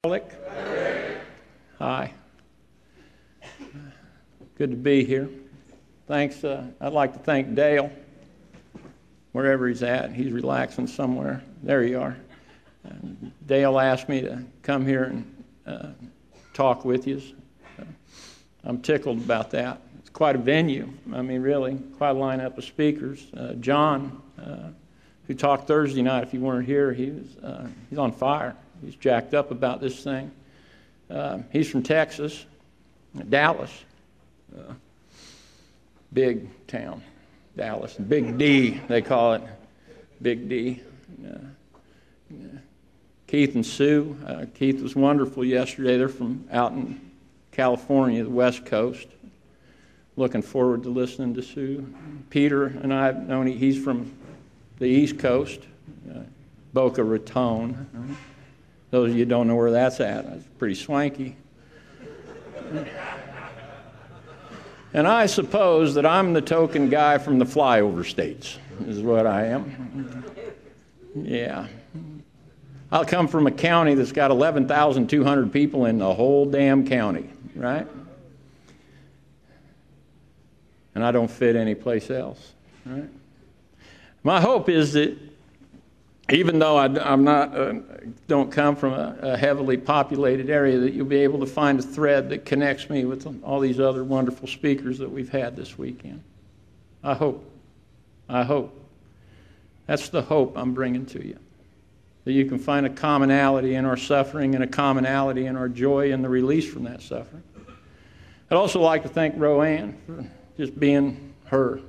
Hi. Good to be here. Thanks. I'd like to thank Dale, wherever he's at. He's relaxing somewhere. There you are. Dale asked me to come here and talk with you. I'm tickled about that. It's quite a venue. I mean, really, quite a lineup of speakers. John, who talked Thursday night, if you weren't here, he's on fire. He's jacked up about this thing. He's from Texas, Dallas, big town, Dallas. Big D, they call it, Big D. Keith and Sue. Keith was wonderful yesterday. They're from out in California, the West Coast. Looking forward to listening to Sue. Peter and I have known he's from the East Coast, Boca Raton. Those of you who don't know where that's at, it's pretty swanky. And I suppose that I'm the token guy from the flyover states, is what I am. Yeah. I'll come from a county that's got 11,200 people in the whole damn county, right? And I don't fit anyplace else, right? My hope is that even though don't come from a heavily populated area, that you'll be able to find a thread that connects me with all these other wonderful speakers that we've had this weekend. I hope. That's the hope I'm bringing to you. That you can find a commonality in our suffering and a commonality in our joy and the release from that suffering. I'd also like to thank Roanne for just being her.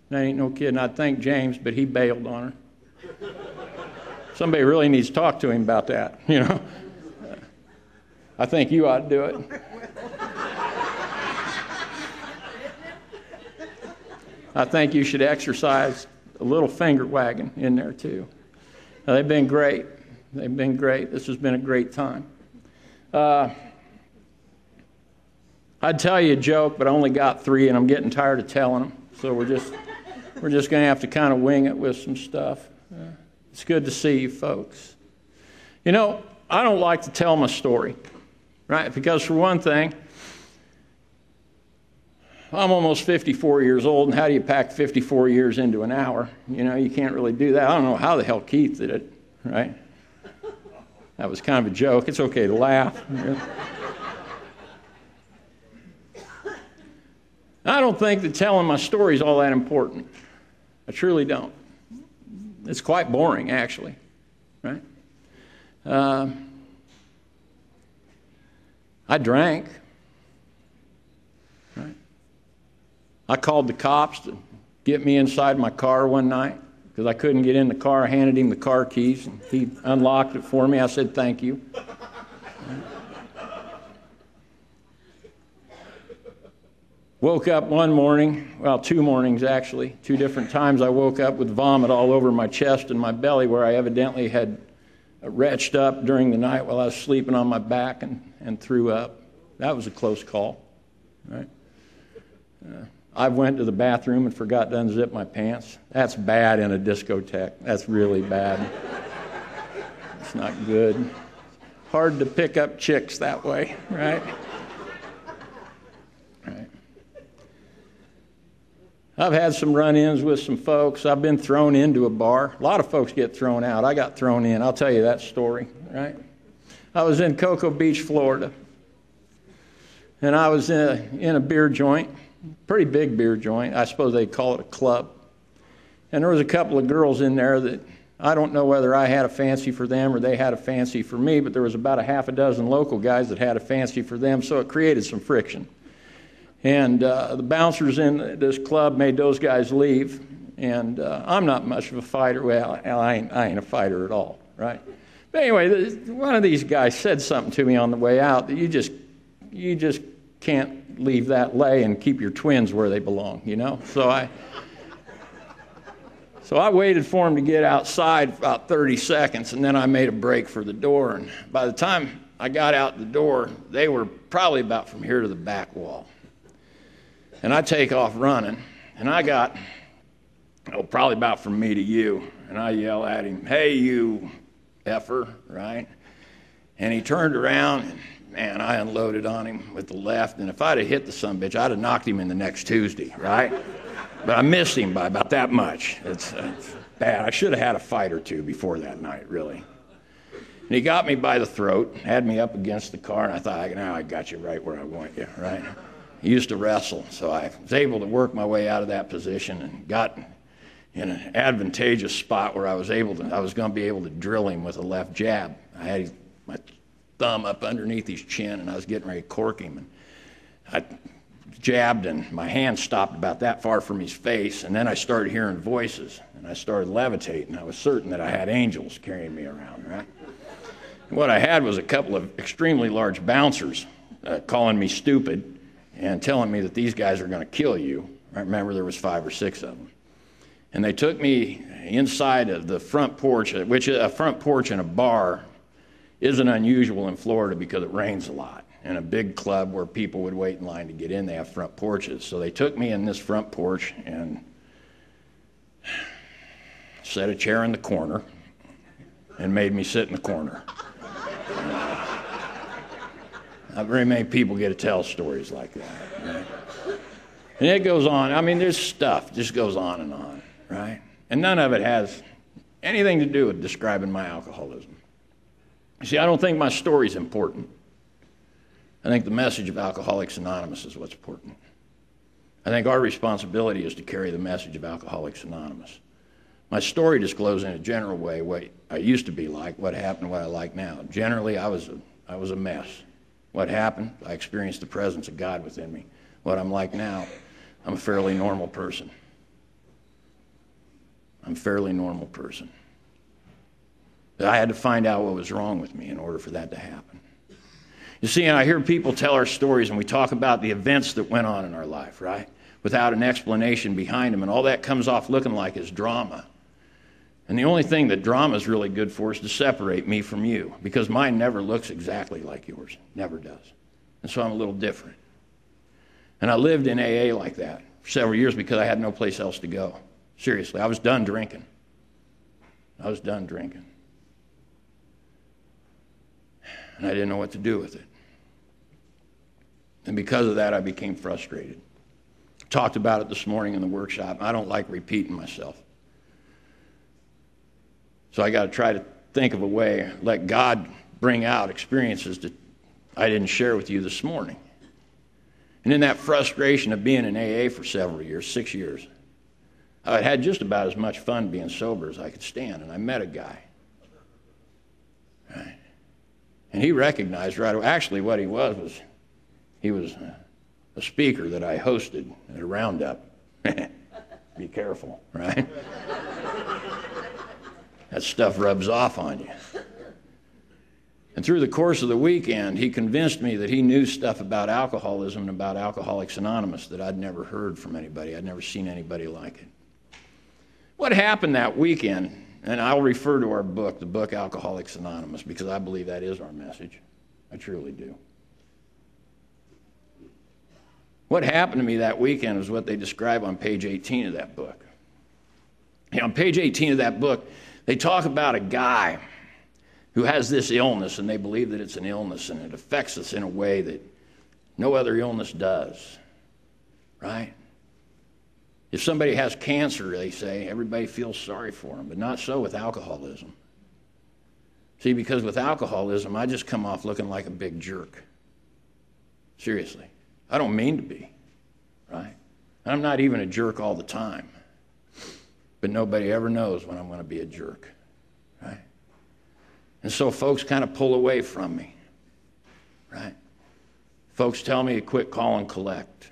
That ain't no kidding. I'd thank James, but he bailed on her. Somebody really needs to talk to him about that, you know. I think you ought to do it. I think you should exercise a little finger wagging in there, too. Now, they've been great. This has been a great time. I'd tell you a joke, but I only got 3, and I'm getting tired of telling them. So we're just going to have to kind of wing it with some stuff. It's good to see you folks. You know, I don't like to tell my story, right? Because for one thing, I'm almost 54 years old, and how do you pack 54 years into an hour? You know, you can't really do that. I don't know how the hell Keith did it, right? That was kind of a joke. It's okay to laugh. I don't think that telling my story is all that important. I truly don't. It's quite boring, actually, right? I drank, right? I called the cops to get me inside my car one night because I couldn't get in the car. I handed him the car keys, and he unlocked it for me. I said, thank you. Woke up one morning, well, 2 mornings actually, 2 different times I woke up with vomit all over my chest and my belly where I evidently had retched up during the night while I was sleeping on my back and threw up. That was a close call, right? I went to the bathroom and forgot to unzip my pants. That's bad in a discotheque. That's really bad. It's not good. Hard to pick up chicks that way, right? Right. I've had some run-ins with some folks. I've been thrown into a bar. A lot of folks get thrown out. I got thrown in. I'll tell you that story, right? I was in Cocoa Beach, Florida, and I was in a beer joint, pretty big beer joint. I suppose they'd call it a club. And there was a couple of girls in there that I don't know whether I had a fancy for them or they had a fancy for me, but there was about a half a dozen local guys that had a fancy for them, so it created some friction. And the bouncers in this club made those guys leave. And I'm not much of a fighter. Well, I ain't a fighter at all, right? But anyway, one of these guys said something to me on the way out that you just can't leave that lay and keep your twins where they belong, you know? So I waited for him to get outside for about 30 seconds, and then I made a break for the door. And by the time I got out the door, they were probably about from here to the back wall. And I take off running, and I got, probably about from me to you, and I yell at him, hey, you effer, right? And he turned around, and man, I unloaded on him with the left. And if I'd have hit the sumbitch, I'd have knocked him in the next Tuesday, right? But I missed him by about that much. It's bad. I should have had a fight or two before that night, really. And he got me by the throat, had me up against the car, and I thought, now I got you right where I want you, right? He used to wrestle, so I was able to work my way out of that position and got in an advantageous spot where I was going to be able to drill him with a left jab. I had my thumb up underneath his chin, and I was getting ready to cork him. And I jabbed, and my hand stopped about that far from his face, and then I started hearing voices, and I started levitating. I was certain that I had angels carrying me around, right? And what I had was a couple of extremely large bouncers calling me stupid and telling me that these guys are going to kill you. I remember there was 5 or 6 of them. And they took me inside of the front porch, which a front porch in a bar isn't unusual in Florida because it rains a lot. In a big club where people would wait in line to get in, they have front porches. So they took me in this front porch and set a chair in the corner and made me sit in the corner. Not very many people get to tell stories like that, right? And it goes on. I mean, there's stuff just goes on, right? And none of it has anything to do with describing my alcoholism. You see, I don't think my story's important. I think the message of Alcoholics Anonymous is what's important. I think our responsibility is to carry the message of Alcoholics Anonymous. My story discloses in a general way what I used to be like, what happened, what I like now. Generally, I was a mess. What happened? I experienced the presence of God within me. What I'm like now, I'm a fairly normal person. I'm a fairly normal person. But I had to find out what was wrong with me in order for that to happen. You see, and I hear people tell our stories, and we talk about the events that went on in our life, right? Without an explanation behind them, and all that comes off looking like is drama. And the only thing that drama is really good for is to separate me from you, because mine never looks exactly like yours. Never does. And so I'm a little different. And I lived in AA like that for several years because I had no place else to go. Seriously, I was done drinking. I was done drinking. And I didn't know what to do with it. And because of that, I became frustrated. Talked about it this morning in the workshop. I don't like repeating myself. So I got to try to think of a way, let God bring out experiences that I didn't share with you this morning. And in that frustration of being in AA for several years, 6 years, I had just about as much fun being sober as I could stand. And I met a guy. Right? And he recognized right away, actually what he was he was a speaker that I hosted at a roundup. Be careful, right? That stuff rubs off on you. And through the course of the weekend, he convinced me that he knew stuff about alcoholism and about Alcoholics Anonymous that I'd never heard from anybody. I'd never seen anybody like it. What happened that weekend, and I'll refer to our book, the book Alcoholics Anonymous, because I believe that is our message. I truly do. What happened to me that weekend is what they describe on page 18 of that book. And on page 18 of that book, they talk about a guy who has this illness, and they believe that it's an illness, and it affects us in a way that no other illness does, right? If somebody has cancer, they say, everybody feels sorry for them, but not so with alcoholism. See, because with alcoholism, I just come off looking like a big jerk. Seriously. I don't mean to be, right? I'm not even a jerk all the time. But nobody ever knows when I'm going to be a jerk, right? And so folks kind of pull away from me, right? Folks tell me to quit, call, and collect.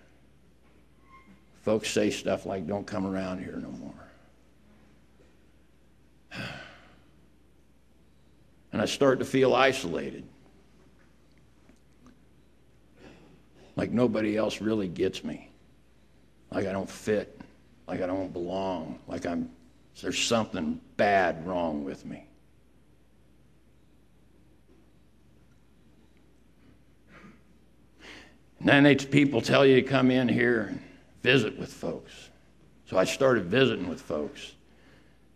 Folks say stuff like, don't come around here no more. And I start to feel isolated. Like nobody else really gets me. Like I don't fit. Like I don't belong. Like there's something bad wrong with me. And then people tell you to come in here and visit with folks. So I started visiting with folks.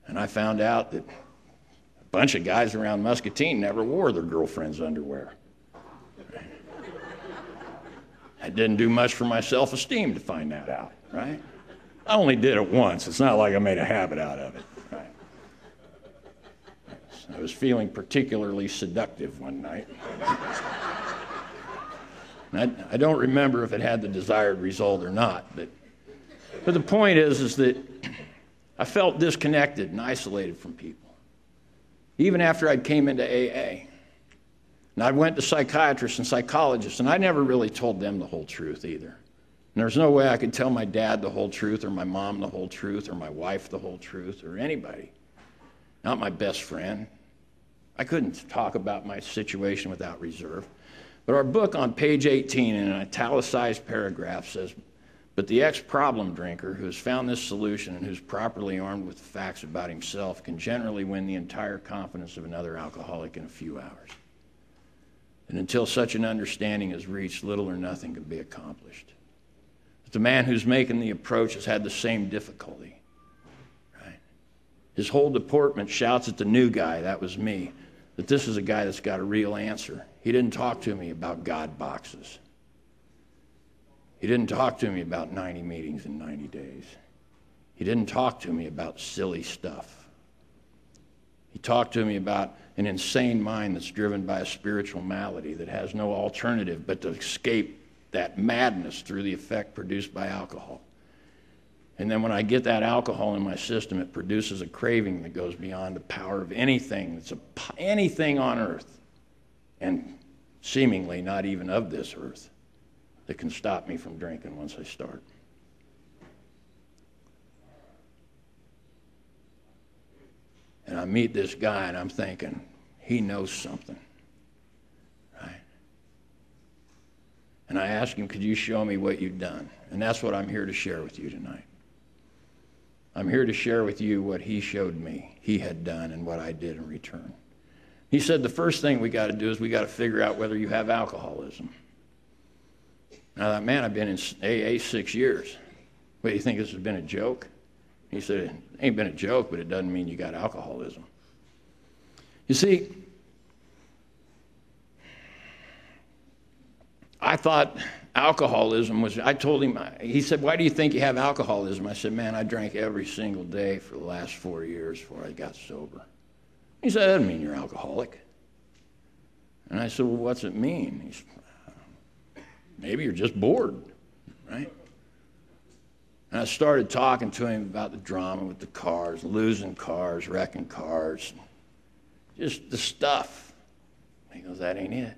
And I found out that a bunch of guys around Muscatine never wore their girlfriend's underwear. I didn't do much for my self-esteem to find that out, right? I only did it once. It's not like I made a habit out of it, right? I was feeling particularly seductive one night. I don't remember if it had the desired result or not, but the point is that I felt disconnected and isolated from people. Even after I came into AA. And I went to psychiatrists and psychologists, and I never really told them the whole truth either. And there's no way I could tell my dad the whole truth, or my mom the whole truth, or my wife the whole truth, or anybody. Not my best friend. I couldn't talk about my situation without reserve. But our book on page 18 in an italicized paragraph says, but the ex-problem drinker who has found this solution and who's properly armed with facts about himself can generally win the entire confidence of another alcoholic in a few hours. And until such an understanding is reached, little or nothing can be accomplished. But the man who's making the approach has had the same difficulty. Right? His whole deportment shouts at the new guy, that was me, that this is a guy that's got a real answer. He didn't talk to me about God boxes. He didn't talk to me about 90 meetings in 90 days. He didn't talk to me about silly stuff. He talked to me about an insane mind that's driven by a spiritual malady that has no alternative but to escape that madness through the effect produced by alcohol. And then when I get that alcohol in my system, it produces a craving that goes beyond the power of anything anything on earth, and seemingly not even of this earth, that can stop me from drinking once I start. And I meet this guy, and I'm thinking, he knows something, right? And I ask him, could you show me what you've done? And that's what I'm here to share with you tonight. I'm here to share with you what he showed me he had done and what I did in return. He said, the first thing we got to do is we got to figure out whether you have alcoholism. And I thought, man, I've been in AA 6 years. What, do you think this has been a joke? He said, it ain't been a joke, but it doesn't mean you got alcoholism. You see, I thought alcoholism was, I told him, he said, why do you think you have alcoholism? I said, man, I drank every single day for the last 4 years before I got sober. He said, that doesn't mean you're alcoholic. And I said, well, what's it mean? He said, maybe you're just bored, right? And I started talking to him about the drama with the cars, losing cars, wrecking cars, just the stuff. He goes, that ain't it.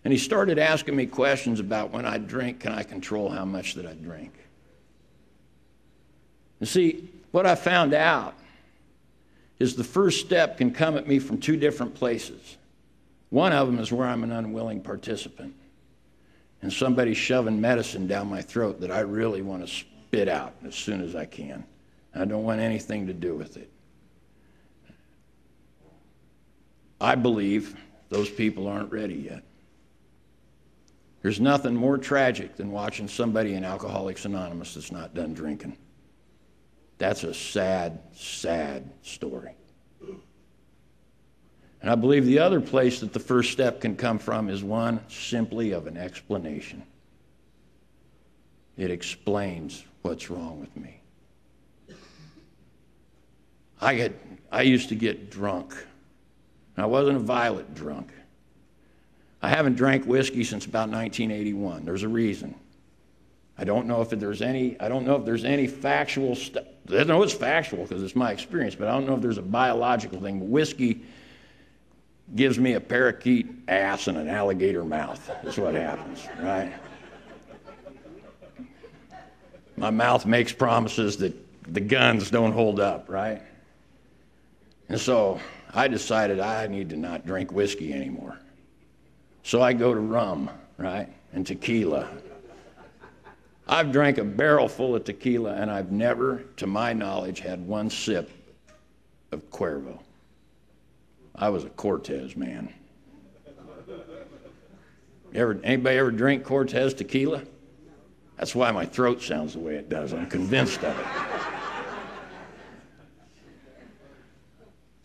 And he started asking me questions about when I drink, can I control how much that I drink? And see, what I found out is the first step can come at me from two different places. One of them is where I'm an unwilling participant, and somebody's shoving medicine down my throat that I really want to spit out as soon as I can. I don't want anything to do with it. I believe those people aren't ready yet. There's nothing more tragic than watching somebody in Alcoholics Anonymous that's not done drinking. That's a sad, sad story. And I believe the other place that the first step can come from is one simply of an explanation. It explains what's wrong with me. I used to get drunk. I wasn't a violent drunk. I haven't drank whiskey since about 1981. There's a reason. I don't know if there's any factual stuff. I know it's factual because it's my experience, but I don't know if there's a biological thing. But whiskey gives me a parakeet ass and an alligator mouth. That's what happens, right? My mouth makes promises that the guns don't hold up, right? And so I decided I need to not drink whiskey anymore. So I go to rum, right, and tequila. I've drank a barrel full of tequila, and I've never, to my knowledge, had one sip of Cuervo. I was a Cortez man. Anybody ever drink Cortez tequila? That's why my throat sounds the way it does. I'm convinced of it.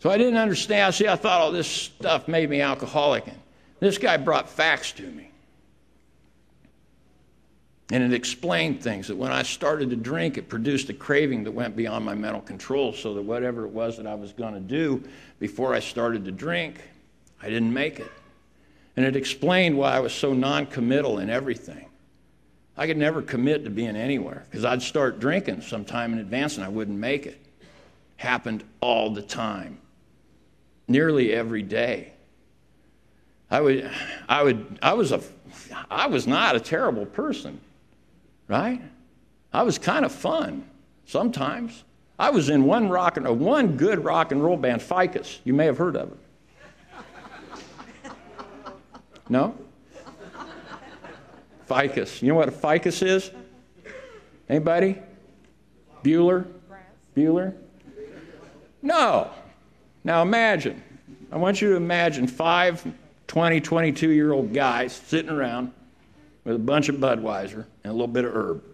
So I didn't understand. See, I thought all this stuff made me alcoholic. And this guy brought facts to me. And it explained things, that when I started to drink, it produced a craving that went beyond my mental control, so that whatever it was that I was going to do before I started to drink, I didn't make it. And it explained why I was so non-committal in everything. I could never commit to being anywhere, because I'd start drinking sometime in advance and I wouldn't make it. Happened all the time, nearly every day. I was not a terrible person, right? I was kind of fun sometimes. I was in one good rock and roll band, Ficus. You may have heard of it. No? Ficus. You know what a ficus is? Anybody? Bueller? Bueller? No. Now imagine. I want you to imagine 5 20, 22-year-old guys sitting around with a bunch of Budweiser and a little bit of herb.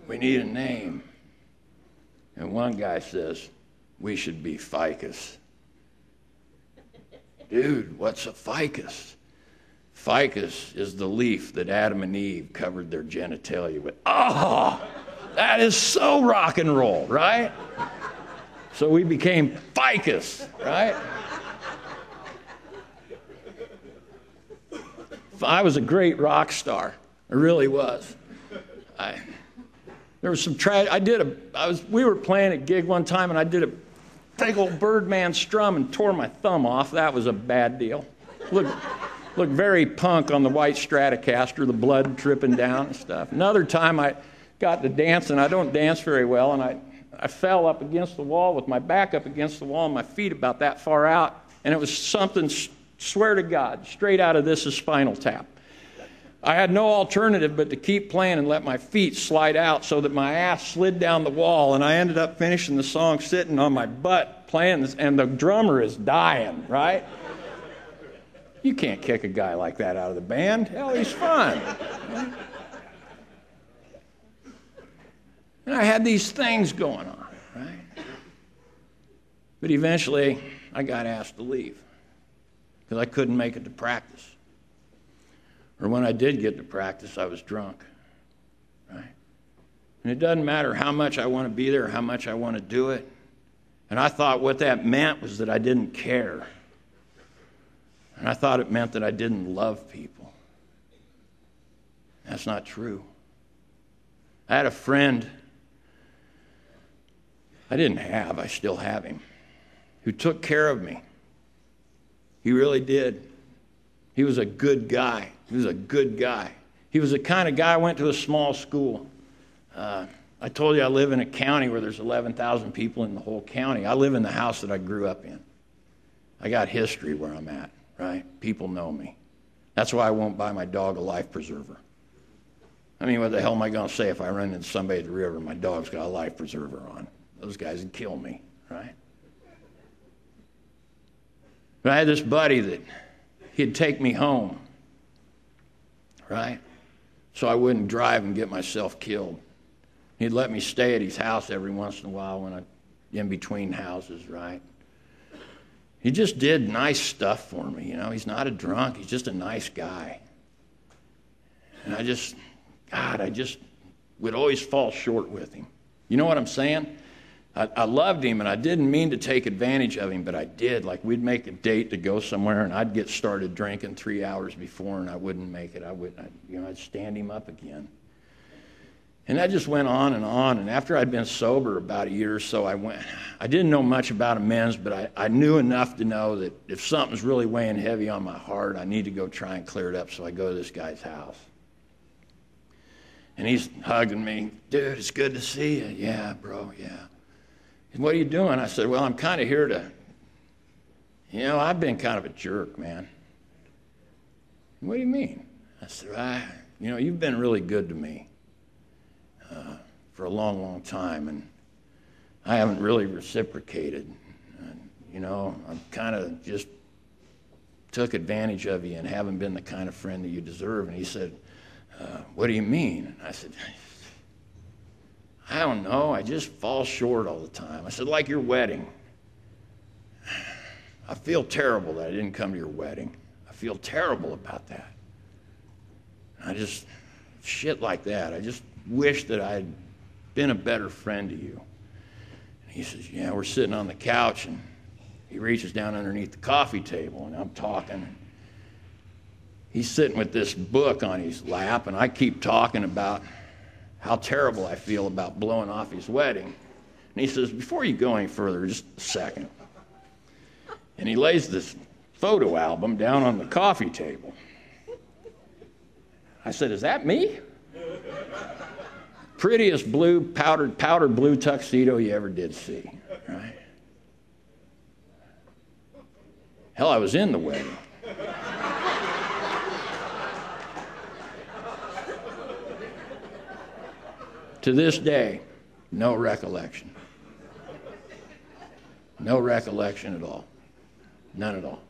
We need a name. And one guy says, we should be Ficus. Dude, what's a ficus? Ficus is the leaf that Adam and Eve covered their genitalia with. Oh, that is so rock and roll, right? So we became Ficus, right? I was a great rock star. I really was. There was some we were playing a gig one time, and I did a big old Birdman strum and tore my thumb off. That was a bad deal. Looked very punk on the white Stratocaster, the blood dripping down and stuff. Another time I got to dancing. I don't dance very well, and I fell up against the wall with my back up against the wall and my feet about that far out, and it was something, swear to God, straight out of This Is Spinal Tap. I had no alternative but to keep playing and let my feet slide out so that my ass slid down the wall, and I ended up finishing the song sitting on my butt playing this, and the drummer is dying, right? You can't kick a guy like that out of the band. Hell, he's fun. And I had these things going on, right? But eventually, I got asked to leave because I couldn't make it to practice. Or when I did get to practice, I was drunk, right? And it doesn't matter how much I want to be there, how much I want to do it. And I thought what that meant was that I didn't care. And I thought it meant that I didn't love people. That's not true. I had a friend I still have him, who took care of me. He really did. He was a good guy. He was a good guy. He was the kind of guy. I went to a small school. I told you I live in a county where there's 11,000 people in the whole county. I live in the house that I grew up in. I got history where I'm at, right? People know me. That's why I won't buy my dog a life preserver. I mean, what the hell am I going to say if I run into somebody at the river and my dog's got a life preserver on? Those guys would kill me, right? But I had this buddy that he'd take me home, right? So I wouldn't drive and get myself killed. He'd let me stay at his house every once in a while when I'm in between houses, right? He just did nice stuff for me, you know. He's not a drunk. He's just a nice guy. And I just would always fall short with him. You know what I'm saying? I loved him, and I didn't mean to take advantage of him, but I did. Like, we'd make a date to go somewhere, and I'd get started drinking 3 hours before, and I wouldn't make it. I'd stand him up again. And that just went on, and after I'd been sober about a year or so, I didn't know much about amends, but I knew enough to know that if something's really weighing heavy on my heart, I need to go try and clear it up, so I go to this guy's house. And he's hugging me. Dude, it's good to see you. Yeah, bro, yeah. What are you doing? I said, well, I'm kind of here to, I've been kind of a jerk, man. What do you mean? I said, you've been really good to me for a long, long time, and I haven't really reciprocated. I've kind of just took advantage of you and haven't been the kind of friend that you deserve. And he said, what do you mean? And I said, I don't know. I just fall short all the time. I said, like your wedding. I feel terrible that I didn't come to your wedding. I feel terrible about that. Shit like that. I just wish that I had been a better friend to you. And he says, yeah, we're sitting on the couch, and he reaches down underneath the coffee table, and I'm talking. He's sitting with this book on his lap, and I keep talking about how terrible I feel about blowing off his wedding. And he says, before you go any further, just a second. And he lays this photo album down on the coffee table. I said, is that me? Prettiest blue, powder blue tuxedo you ever did see, right? Hell, I was in the wedding. To this day, no recollection. No recollection at all. None at all.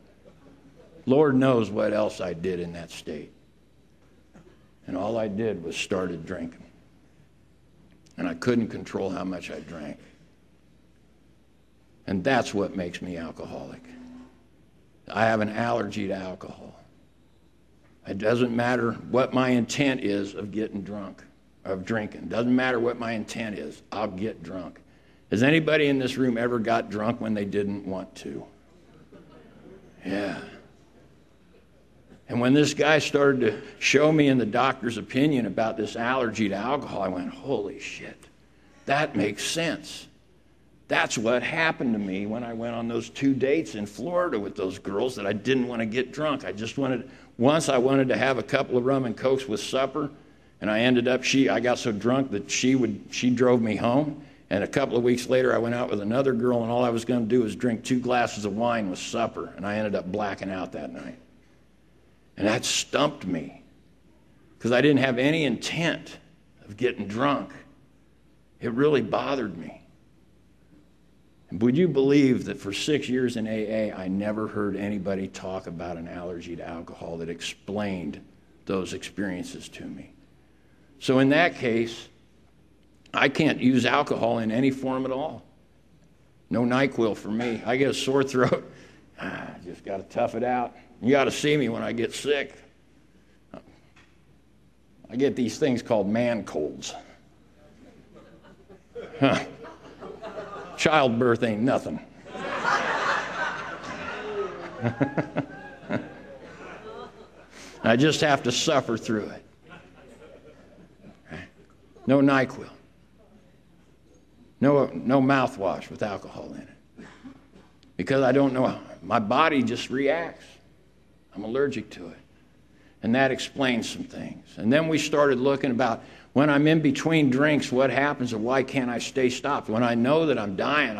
Lord knows what else I did in that state. And all I did was started drinking. And I couldn't control how much I drank. And that's what makes me alcoholic. I have an allergy to alcohol. It doesn't matter what my intent is of getting drunk, of drinking. Doesn't matter what my intent is. I'll get drunk. Has anybody in this room ever got drunk when they didn't want to? Yeah. And when this guy started to show me in the doctor's opinion about this allergy to alcohol, I went, holy shit, that makes sense. That's what happened to me when I went on those 2 dates in Florida with those girls that I didn't want to get drunk. Once I wanted to have a couple of rum and cokes with supper, and I ended up, I got so drunk that she drove me home. And a couple of weeks later, I went out with another girl, and all I was going to do was drink 2 glasses of wine with supper. And I ended up blacking out that night. And that stumped me because I didn't have any intent of getting drunk. It really bothered me. And would you believe that for 6 years in AA, I never heard anybody talk about an allergy to alcohol that explained those experiences to me? So in that case, I can't use alcohol in any form at all. No NyQuil for me. I get a sore throat. I just got to tough it out. You got to see me when I get sick. I get these things called man colds. Huh. Childbirth ain't nothing. I just have to suffer through it. No NyQuil. No mouthwash with alcohol in it. Because I don't know, my body just reacts. I'm allergic to it. And that explains some things. And then we started looking about when I'm in between drinks, what happens and why can't I stay stopped? When I know that I'm dying,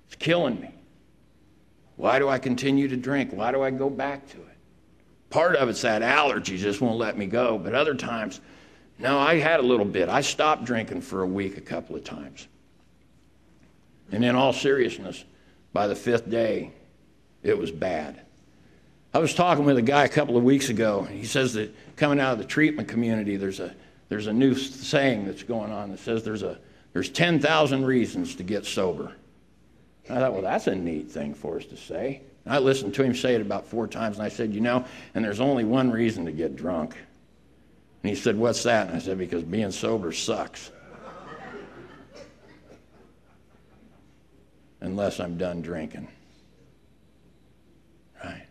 It's killing me. Why do I continue to drink? Why do I go back to it? Part of it's that allergy just won't let me go. But other times, no, I had a little bit. I stopped drinking for a week a couple of times. And in all seriousness, by the 5th day, it was bad. I was talking with a guy a couple of weeks ago. He says that coming out of the treatment community, there's a new saying that's going on that says there's 10,000 reasons to get sober. And I thought, well, that's a neat thing for us to say. And I listened to him say it about 4 times, and I said, and there's only one reason to get drunk. And he said, what's that? And I said, because being sober sucks. Unless I'm done drinking. Right?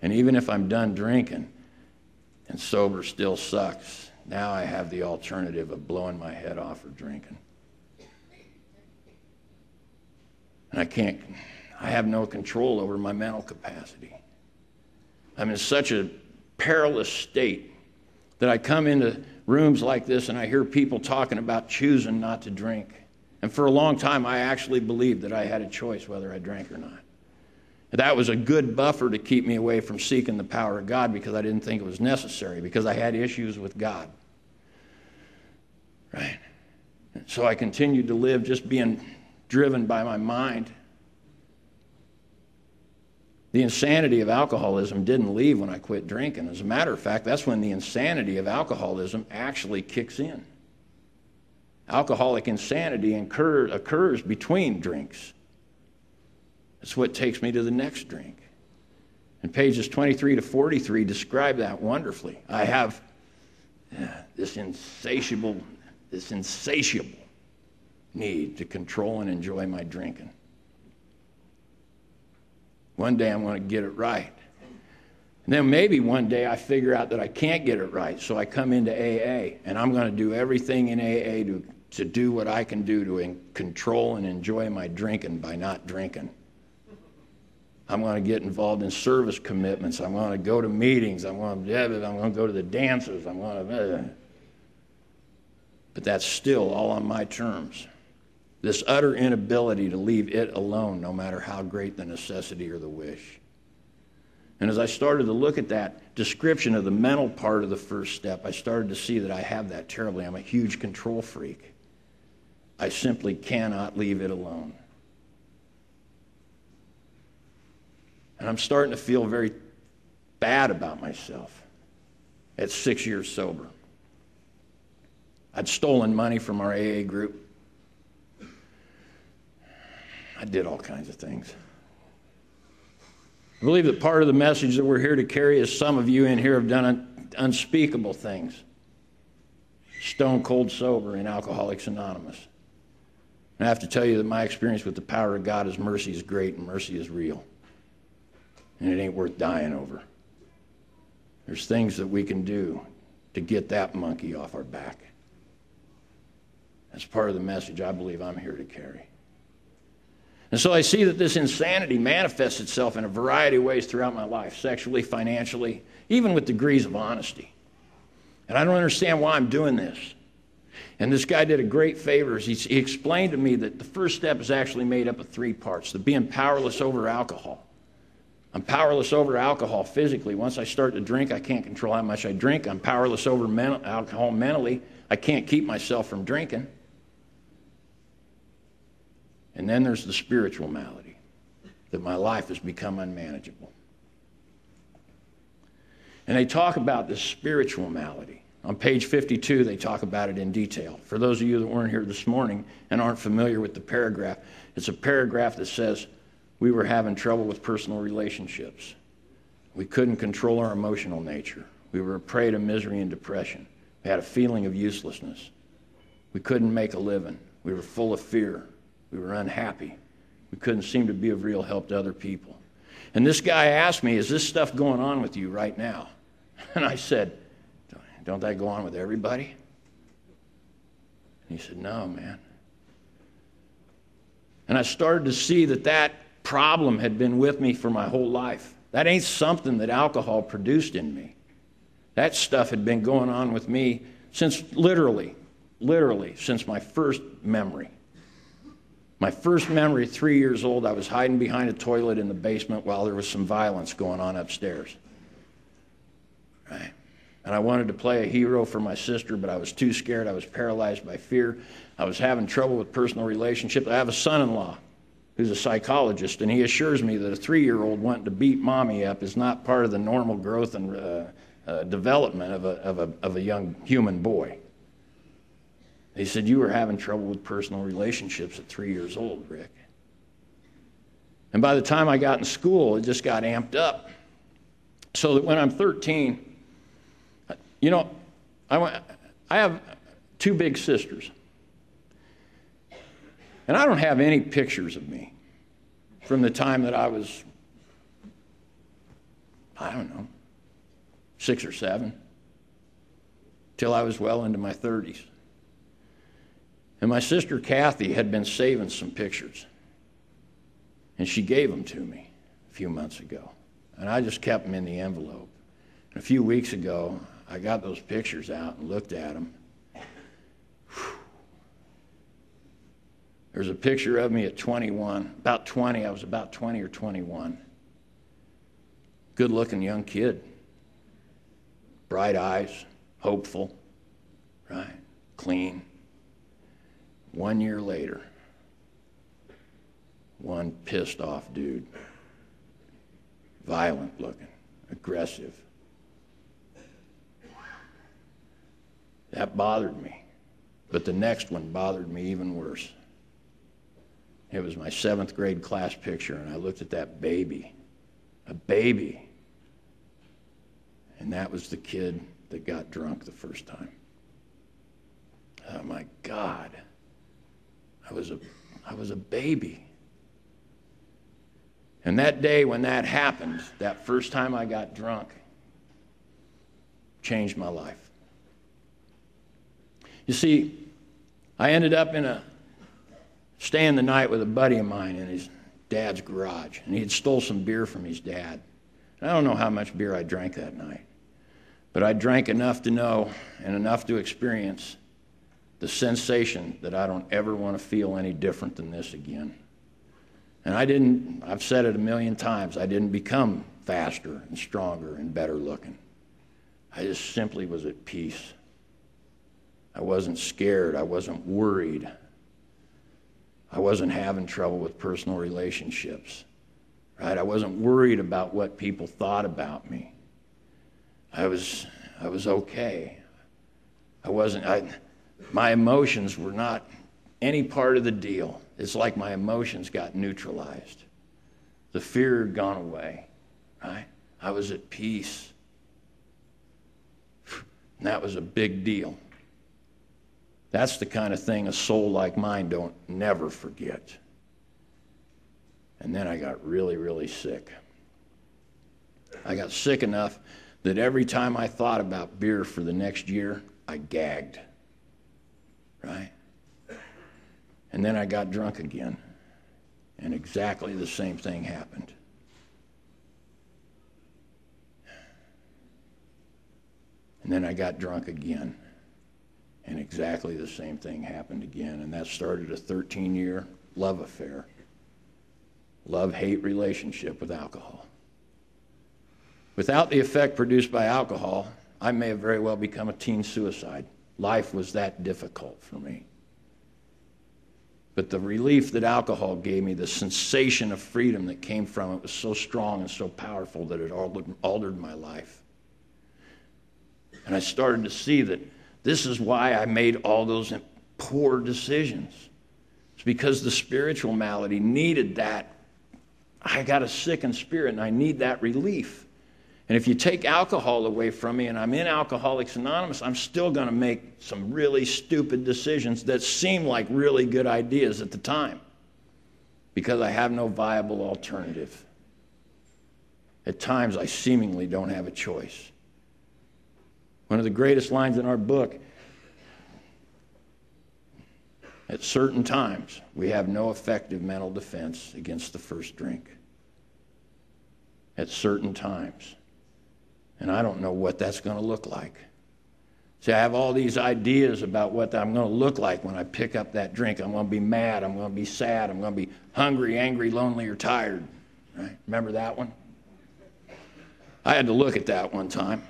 And even if I'm done drinking and sober still sucks, now I have the alternative of blowing my head off or drinking. And I have no control over my mental capacity. I'm in such a perilous state that I come into rooms like this and I hear people talking about choosing not to drink. And for a long time, I actually believed that I had a choice whether I drank or not. That was a good buffer to keep me away from seeking the power of God because I didn't think it was necessary, because I had issues with God. Right? And so I continued to live just being driven by my mind. The insanity of alcoholism didn't leave when I quit drinking. As a matter of fact, that's when the insanity of alcoholism actually kicks in. Alcoholic insanity occurs between drinks. That's what takes me to the next drink. And pages 23 to 43 describe that wonderfully. I have this insatiable need to control and enjoy my drinking. One day I'm going to get it right. And then maybe one day I figure out that I can't get it right, so I come into AA, and I'm going to do everything in AA to do what I can do to control and enjoy my drinking by not drinking. I'm going to get involved in service commitments. I'm going to go to meetings. I'm going to go to the dances. But that's still all on my terms. This utter inability to leave it alone, no matter how great the necessity or the wish. And as I started to look at that description of the mental part of the first step, I started to see that I have that terribly. I'm a huge control freak. I simply cannot leave it alone. And I'm starting to feel very bad about myself at 6 years sober. I'd stolen money from our AA group. I did all kinds of things. I believe that part of the message that we're here to carry is some of you in here have done unspeakable things. Stone cold sober in Alcoholics Anonymous. And I have to tell you that my experience with the power of God is mercy is great and mercy is real. And it ain't worth dying over. There's things that we can do to get that monkey off our back. That's part of the message I believe I'm here to carry. And so I see that this insanity manifests itself in a variety of ways throughout my life, sexually, financially, even with degrees of honesty. And I don't understand why I'm doing this. And this guy did a great favor. He explained to me that the first step is actually made up of 3 parts. The being powerless over alcohol. I'm powerless over alcohol physically. Once I start to drink, I can't control how much I drink. I'm powerless over alcohol mentally. I can't keep myself from drinking. And then there's the spiritual malady, that my life has become unmanageable. And they talk about this spiritual malady. On page 52, they talk about it in detail. For those of you that weren't here this morning and aren't familiar with the paragraph, it's a paragraph that says, we were having trouble with personal relationships. We couldn't control our emotional nature. We were a prey to misery and depression. We had a feeling of uselessness. We couldn't make a living. We were full of fear. We were unhappy. We couldn't seem to be of real help to other people. And this guy asked me, is this stuff going on with you right now? And I said, don't that go on with everybody? And he said, no, man. And I started to see that problem had been with me for my whole life. That ain't something that alcohol produced in me. That stuff had been going on with me since literally since my first memory. My first memory, 3 years old, I was hiding behind a toilet in the basement while there was some violence going on upstairs. Right? And I wanted to play a hero for my sister, but I was too scared. I was paralyzed by fear. I was having trouble with personal relationships. I have a son-in-law who's a psychologist, and he assures me that a 3-year-old wanting to beat mommy up is not part of the normal growth and development of a young human boy. He said, you were having trouble with personal relationships at 3 years old, Rick. And by the time I got in school, it just got amped up. So that when I'm 13, you know, I have 2 big sisters. And I don't have any pictures of me from the time that I was, 6 or 7, till I was well into my 30s. And my sister Kathy had been saving some pictures. And she gave them to me a few months ago. And I just kept them in the envelope. And a few weeks ago, I got those pictures out and looked at them. There's a picture of me at 21. About 20, I was about 20 or 21. Good-looking young kid. Bright eyes, hopeful, right? Clean. 1 year later, one pissed off dude, violent looking, aggressive. That bothered me, but the next one bothered me even worse. It was my 7th grade class picture, and I looked at that baby, a baby. And that was the kid that got drunk the first time. Oh my God. I was a baby. And that day when that happened, that first time I got drunk, changed my life. You see, I ended up staying the night with a buddy of mine in his dad's garage, and he had stole some beer from his dad. And I don't know how much beer I drank that night, but I drank enough to know and enough to experience the sensation that I don't ever want to feel any different than this again. And I've said it a million times, I didn't become faster and stronger and better looking. I just simply was at peace. I wasn't scared. I wasn't worried. I wasn't having trouble with personal relationships. Right? I wasn't worried about what people thought about me. I was okay. My emotions were not any part of the deal. It's like my emotions got neutralized. The fear had gone away. Right? I was at peace. And that was a big deal. That's the kind of thing a soul like mine don't never forget. And then I got really, really sick. I got sick enough that every time I thought about beer for the next year, I gagged. Right? And then I got drunk again. And exactly the same thing happened. And then I got drunk again. And exactly the same thing happened again. And that started a 13-year love affair. Love-hate relationship with alcohol. Without the effect produced by alcohol, I may have very well become a teen suicide. Life was that difficult for me. But the relief that alcohol gave me, the sensation of freedom that came from it was so strong and so powerful that it altered my life. And I started to see that this is why I made all those poor decisions. It's because the spiritual malady needed that. I got a sickened spirit and I need that relief. And if you take alcohol away from me and I'm in Alcoholics Anonymous, I'm still going to make some really stupid decisions that seem like really good ideas at the time because I have no viable alternative. At times, I seemingly don't have a choice. One of the greatest lines in our book, at certain times, we have no effective mental defense against the first drink. At certain times. And I don't know what that's going to look like. See, I have all these ideas about what I'm going to look like when I pick up that drink. I'm going to be mad. I'm going to be sad. I'm going to be hungry, angry, lonely, or tired. Right? Remember that one? I had to look at that one time.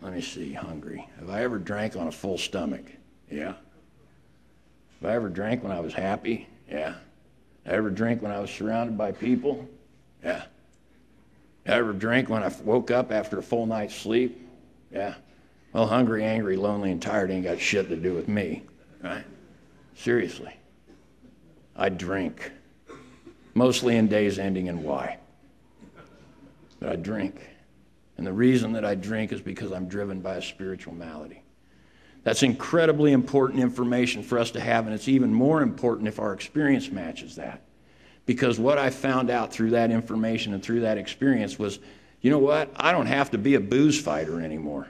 Let me see, hungry. Have I ever drank on a full stomach? Yeah. Have I ever drank when I was happy? Yeah. Have I ever drank when I was surrounded by people? Yeah. I ever drank when I woke up after a full night's sleep? Yeah. Well, hungry, angry, lonely, and tired ain't got shit to do with me, right? Seriously. I drink. Mostly in days ending in Y. But I drink. And the reason that I drink is because I'm driven by a spiritual malady. That's incredibly important information for us to have, and it's even more important if our experience matches that. Because what I found out through that information and through that experience was, you know what? I don't have to be a booze fighter anymore.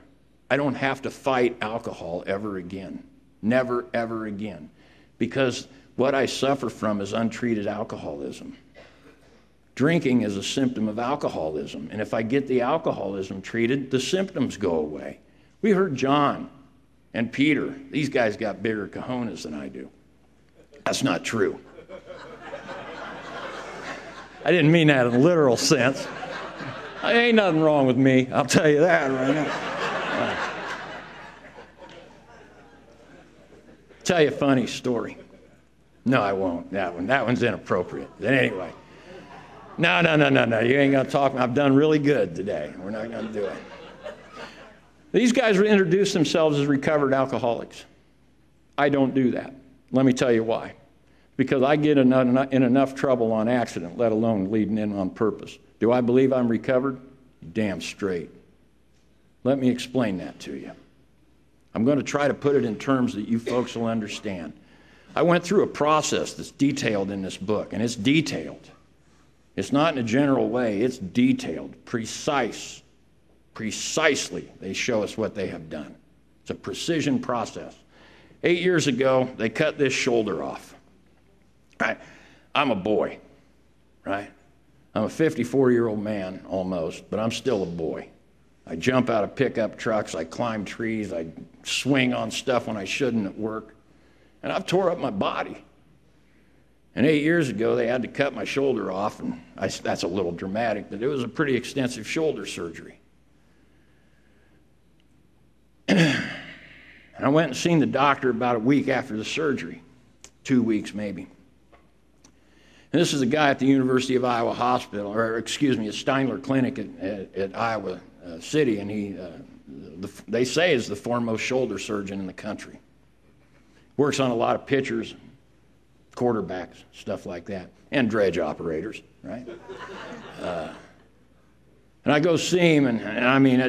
I don't have to fight alcohol ever again. Never, ever again. Because what I suffer from is untreated alcoholism. Drinking is a symptom of alcoholism. And if I get the alcoholism treated, the symptoms go away. We heard John and Peter. These guys got bigger cojones than I do. That's not true. I didn't mean that in a literal sense. There ain't nothing wrong with me. I'll tell you that right now. Tell you a funny story. No, I won't. That one's inappropriate. But anyway. No. You ain't going to talk. I've done really good today. We're not going to do it. These guys introduce themselves as recovered alcoholics. I don't do that. Let me tell you why. because I get in enough trouble on accident, let alone leading in on purpose. Do I believe I'm recovered? Damn straight. Let me explain that to you. I'm going to try to put it in terms that you folks will understand. I went through a process that's detailed in this book, and it's detailed. It's not in a general way. It's detailed, precise. Precisely, they show us what they have done. It's a precision process. 8 years ago, they cut this shoulder off. Right? I'm a boy, right? I'm a 54-year-old man almost, but I'm still a boy. I jump out of pickup trucks, I climb trees, I swing on stuff when I shouldn't at work, and I've tore up my body. And 8 years ago, they had to cut my shoulder off, and that's a little dramatic, but it was a pretty extensive shoulder surgery. And I went and seen the doctor about a week after the surgery, 2 weeks maybe. And this is a guy at the University of Iowa Hospital, or excuse me, a Steinler Clinic at Iowa City, and they say is the foremost shoulder surgeon in the country. Works on a lot of pitchers, quarterbacks, stuff like that, and dredge operators, right? And I go see him, and I mean,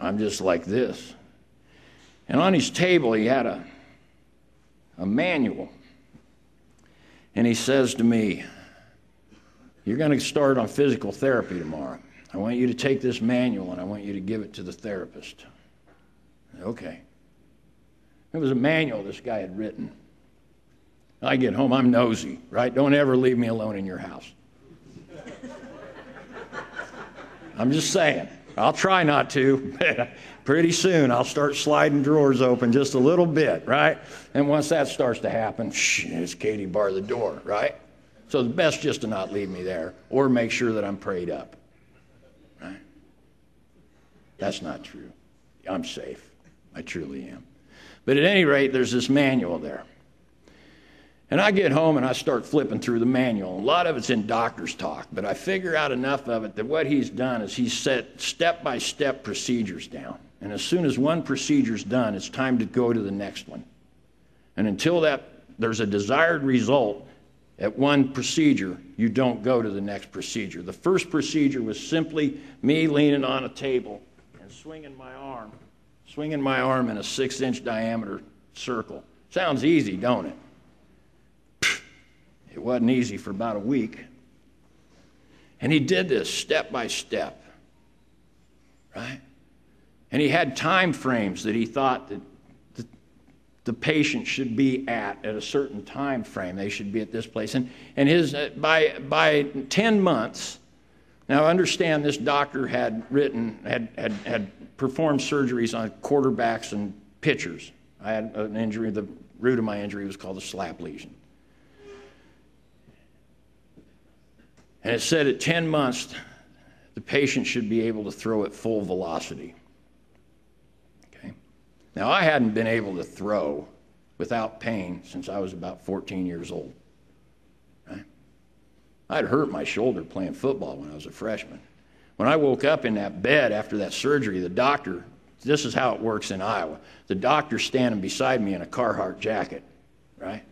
I'm just like this. And on his table, he had a manual. And he says to me, "You're going to start on physical therapy tomorrow. I want you to take this manual and I want you to give it to the therapist." Okay. It was a manual this guy had written. I get home, I'm nosy, right? Don't ever leave me alone in your house. I'm just saying. I'll try not to, but pretty soon I'll start sliding drawers open just a little bit, right? And once that starts to happen, it's Katie, bar the door, right? So the best just to not leave me there or make sure that I'm prayed up, right? That's not true. I'm safe. I truly am. But at any rate, there's this manual there. And I get home and I start flipping through the manual. A lot of it's in doctor's talk, but I figure out enough of it that what he's done is he's set step-by-step procedures down. And as soon as one procedure's done, it's time to go to the next one. And until there's a desired result at one procedure, you don't go to the next procedure. The first procedure was simply me leaning on a table and swinging my arm in a 6-inch diameter circle. Sounds easy, don't it? It wasn't easy for about a week. And he did this step by step, right? And he had time frames that he thought that the patient should be at a certain time frame. They should be at this place. And his by 10 months, now understand this doctor had performed surgeries on quarterbacks and pitchers. I had an injury, the root of my injury was called a slap lesion. And it said at 10 months, the patient should be able to throw at full velocity. Okay. Now, I hadn't been able to throw without pain since I was about 14 years old. Right? I'd hurt my shoulder playing football when I was a freshman. When I woke up in that bed after that surgery, the doctor, this is how it works in Iowa, the doctor's standing beside me in a Carhartt jacket, right?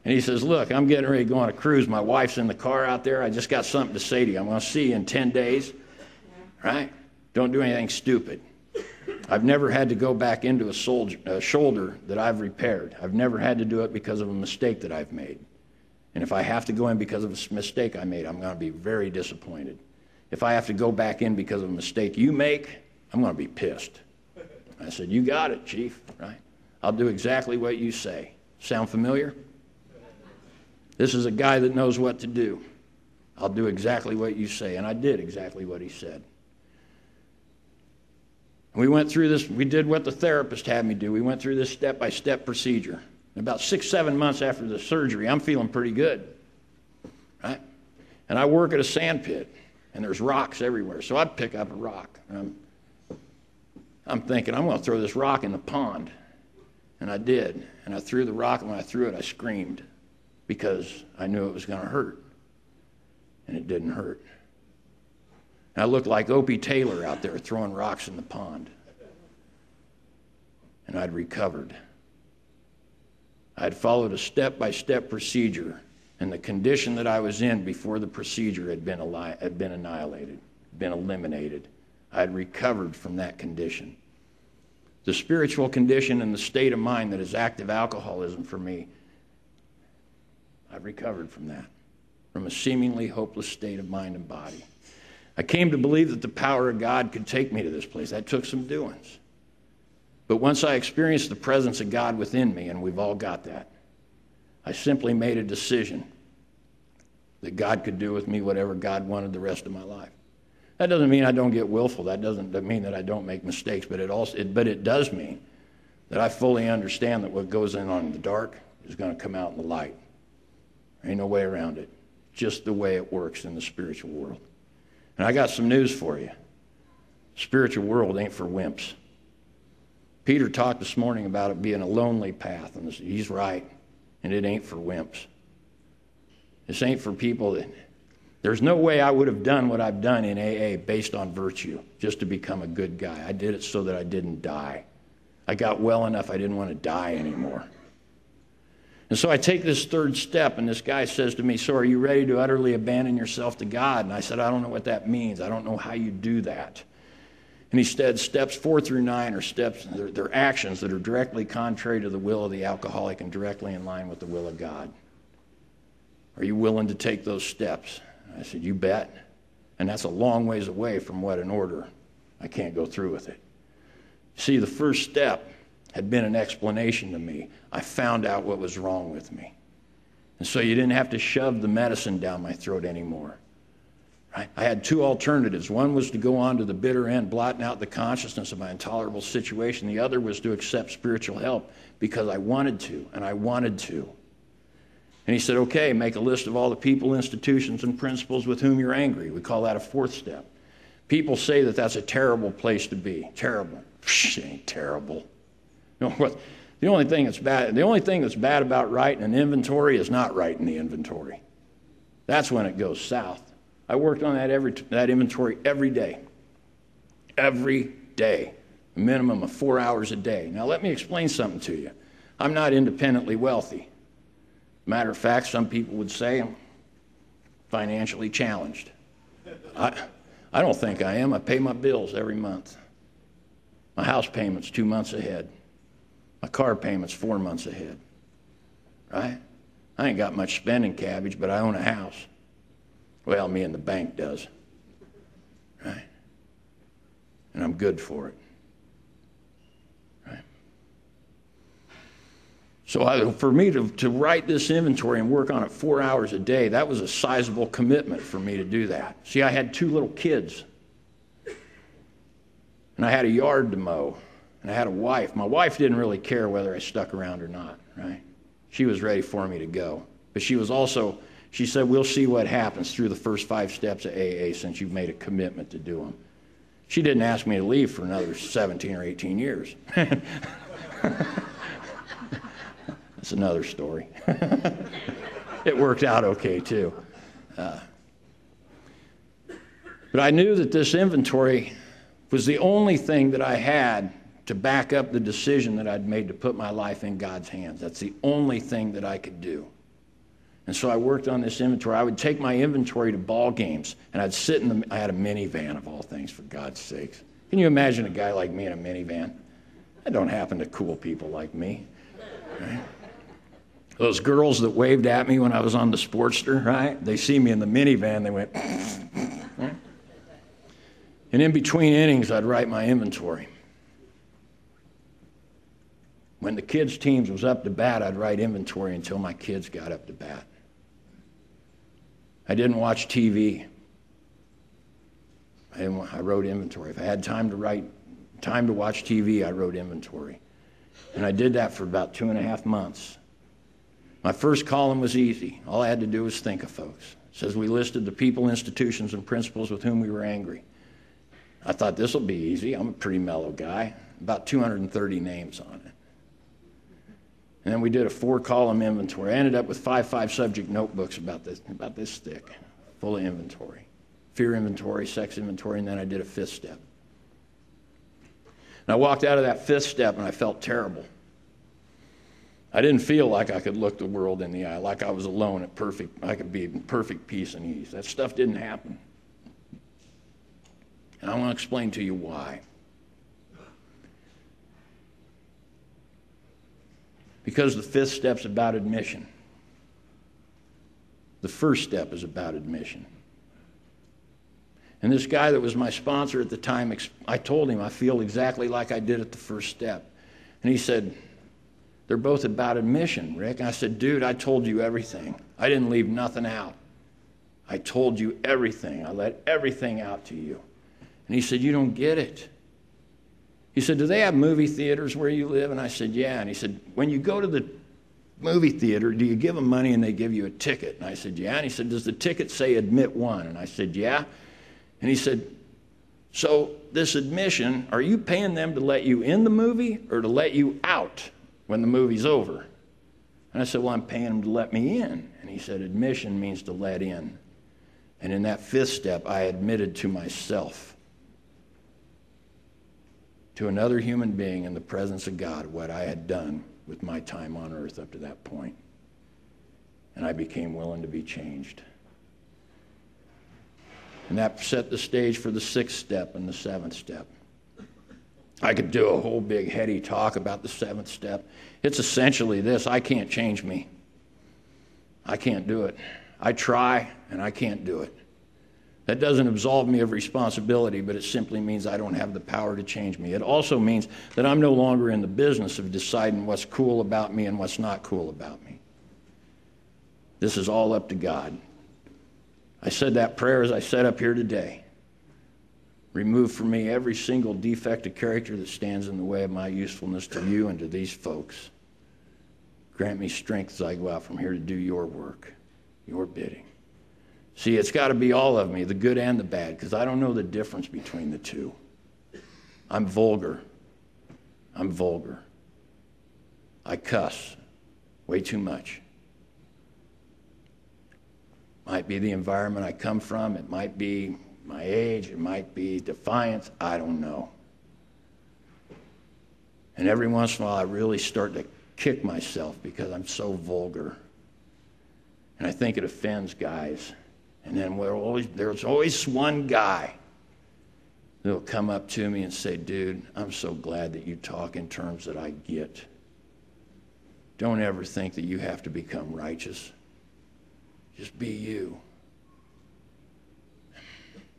And he says, "Look, I'm getting ready to go on a cruise. My wife's in the car out there. I just got something to say to you. I'm going to see you in 10 days, right? Don't do anything stupid. I've never had to go back into a shoulder that I've repaired. I've never had to do it because of a mistake that I've made. And if I have to go in because of a mistake I made, I'm going to be very disappointed. If I have to go back in because of a mistake you make, I'm going to be pissed." I said, "You got it, Chief, right? I'll do exactly what you say." Sound familiar? This is a guy that knows what to do. I'll do exactly what you say. And I did exactly what he said. We went through this. We did what the therapist had me do. We went through this step-by-step procedure. About 6-7 months after the surgery, I'm feeling pretty good, right? And I work at a sand pit, and there's rocks everywhere. So I'd pick up a rock. I'm thinking, I'm going to throw this rock in the pond. And I did. And I threw the rock, and when I threw it, I screamed, because I knew it was going to hurt, and it didn't hurt. And I looked like Opie Taylor out there throwing rocks in the pond, and I'd recovered. I had followed a step-by-step procedure, and the condition that I was in before the procedure had been annihilated, been eliminated. I had recovered from that condition. The spiritual condition and the state of mind that is active alcoholism for me, I've recovered from that, from a seemingly hopeless state of mind and body. I came to believe that the power of God could take me to this place. That took some doings. But once I experienced the presence of God within me, and we've all got that, I simply made a decision that God could do with me whatever God wanted the rest of my life. That doesn't mean I don't get willful. That doesn't mean that I don't make mistakes. But it does mean that I fully understand that what goes on in the dark is going to come out in the light. There ain't no way around it. Just the way it works in the spiritual world. And I got some news for you. Spiritual world ain't for wimps. Peter talked this morning about it being a lonely path, and he's right. And it ain't for wimps. This ain't for people that... There's no way I would have done what I've done in AA based on virtue, just to become a good guy. I did it so that I didn't die. I got well enough I didn't want to die anymore. And so I take this third step, and this guy says to me, so are you ready to utterly abandon yourself to God? And I said, I don't know what that means. I don't know how you do that. And he said, steps 4 through 9 are steps, they're actions that are directly contrary to the will of the alcoholic and directly in line with the will of God. Are you willing to take those steps? I said, you bet. And that's a long ways away from what an order. I can't go through with it. See, the first step had been an explanation to me. I found out what was wrong with me. And so you didn't have to shove the medicine down my throat anymore. Right? I had two alternatives. One was to go on to the bitter end, blotting out the consciousness of my intolerable situation. The other was to accept spiritual help because I wanted to, and I wanted to. And he said, okay, make a list of all the people, institutions, and principles with whom you're angry. We call that a fourth step. People say that that's a terrible place to be. Terrible. It ain't terrible. You know what? The only thing that's bad about writing an inventory is not writing the inventory. That's when it goes south. I worked on that inventory every day. Every day. A minimum of 4 hours a day. Now let me explain something to you. I'm not independently wealthy. Matter of fact, some people would say I'm financially challenged. I don't think I am. I pay my bills every month. My house payment's 2 months ahead. My car payment's 4 months ahead. Right? I ain't got much spending cabbage, but I own a house. Well, me and the bank does. Right? And I'm good for it. So for me to write this inventory and work on it 4 hours a day, that was a sizable commitment for me to do that. See, I had 2 little kids. And I had a yard to mow. And I had a wife. My wife didn't really care whether I stuck around or not, right? She was ready for me to go. But she said, we'll see what happens through the first 5 steps of AA since you've made a commitment to do them. She didn't ask me to leave for another 17 or 18 years. That's another story. It worked out okay, too. But I knew that this inventory was the only thing that I had to back up the decision that I'd made to put my life in God's hands. That's the only thing that I could do. And so I worked on this inventory. I would take my inventory to ball games, and I'd sit I had a minivan of all things, for God's sakes. Can you imagine a guy like me in a minivan? That don't happen to cool people like me. Right? Those girls that waved at me when I was on the Sportster, right? They see me in the minivan, they went, right? And in between innings, I'd write my inventory. When the kids' teams was up to bat, I'd write inventory until my kids got up to bat. I didn't watch TV. I wrote inventory. If I had time to watch TV, I wrote inventory. And I did that for about 2.5 months. My first column was easy. All I had to do was think of folks. It says we listed the people, institutions, and principles with whom we were angry. I thought this will be easy. I'm a pretty mellow guy. About 230 names on it. And then we did a 4-column inventory. I ended up with 5 subject notebooks about this thick, full of inventory. Fear inventory, sex inventory, and then I did a 5th step. And I walked out of that 5th step and I felt terrible. I didn't feel like I could look the world in the eye, like I was alone I could be in perfect peace and ease. That stuff didn't happen. And I want to explain to you why. Because the fifth step's about admission. The first step is about admission. And this guy that was my sponsor at the time, I told him I feel exactly like I did at the first step. And he said, they're both about admission, Rick. And I said, dude, I told you everything. I didn't leave nothing out. I told you everything. I let everything out to you. And he said, you don't get it. He said, do they have movie theaters where you live? And I said, yeah. And he said, when you go to the movie theater, do you give them money and they give you a ticket? And I said, yeah. And he said, does the ticket say admit one? And I said, yeah. And he said, so this admission, are you paying them to let you in the movie or to let you out when the movie's over? And I said, well, I'm paying them to let me in. And he said, admission means to let in. And in that fifth step, I admitted to myself, to another human being in the presence of God, what I had done with my time on earth up to that point. And I became willing to be changed. And that set the stage for the sixth step and the seventh step. I could do a whole big heady talk about the seventh step. It's essentially this: I can't change me. I can't do it. I try, and I can't do it. That doesn't absolve me of responsibility, but it simply means I don't have the power to change me. It also means that I'm no longer in the business of deciding what's cool about me and what's not cool about me. This is all up to God. I said that prayer as I sat up here today. Remove from me every single defect of character that stands in the way of my usefulness to you and to these folks. Grant me strength as I go out from here to do your work, your bidding. See, it's got to be all of me, the good and the bad, because I don't know the difference between the two. I'm vulgar. I'm vulgar. I cuss way too much. Might be the environment I come from. It might be my age. It might be defiance. I don't know. And every once in a while, I really start to kick myself because I'm so vulgar. And I think it offends guys. And then there's always one guy that'll come up to me and say, dude, I'm so glad that you talk in terms that I get. Don't ever think that you have to become righteous. Just be you.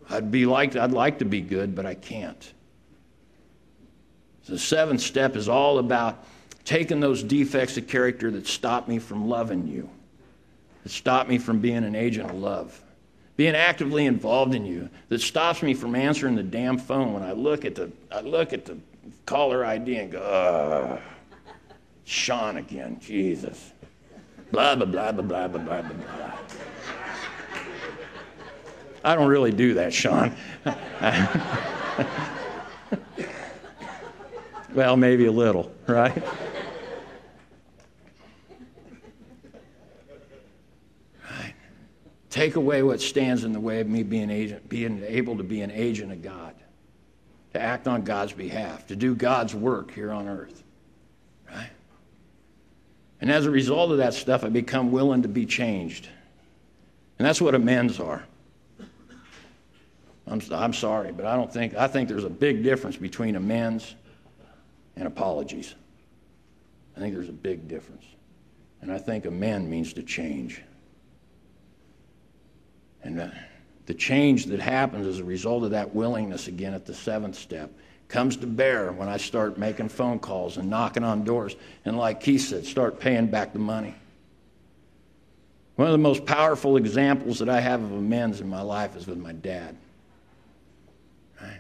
I'd like to be good, but I can't. So the seventh step is all about taking those defects of character that stop me from loving you, that stop me from being an agent of love, being actively involved in you, that stops me from answering the damn phone when I look at the caller ID and go, Sean again, Jesus. Blah, blah, blah, blah, blah, blah, blah, blah. I don't really do that, Sean. Well, maybe a little, right? Right. Take away what stands in the way of me being able to be an agent of God, to act on God's behalf, to do God's work here on earth, right? And as a result of that stuff, I become willing to be changed. And that's what amends are. I'm sorry, but I think there's a big difference between amends and apologies. I think there's a big difference. And I think amend means to change. And the change that happens as a result of that willingness, again at the seventh step, comes to bear when I start making phone calls and knocking on doors. And like Keith said, start paying back the money. One of the most powerful examples that I have of amends in my life is with my dad. Right?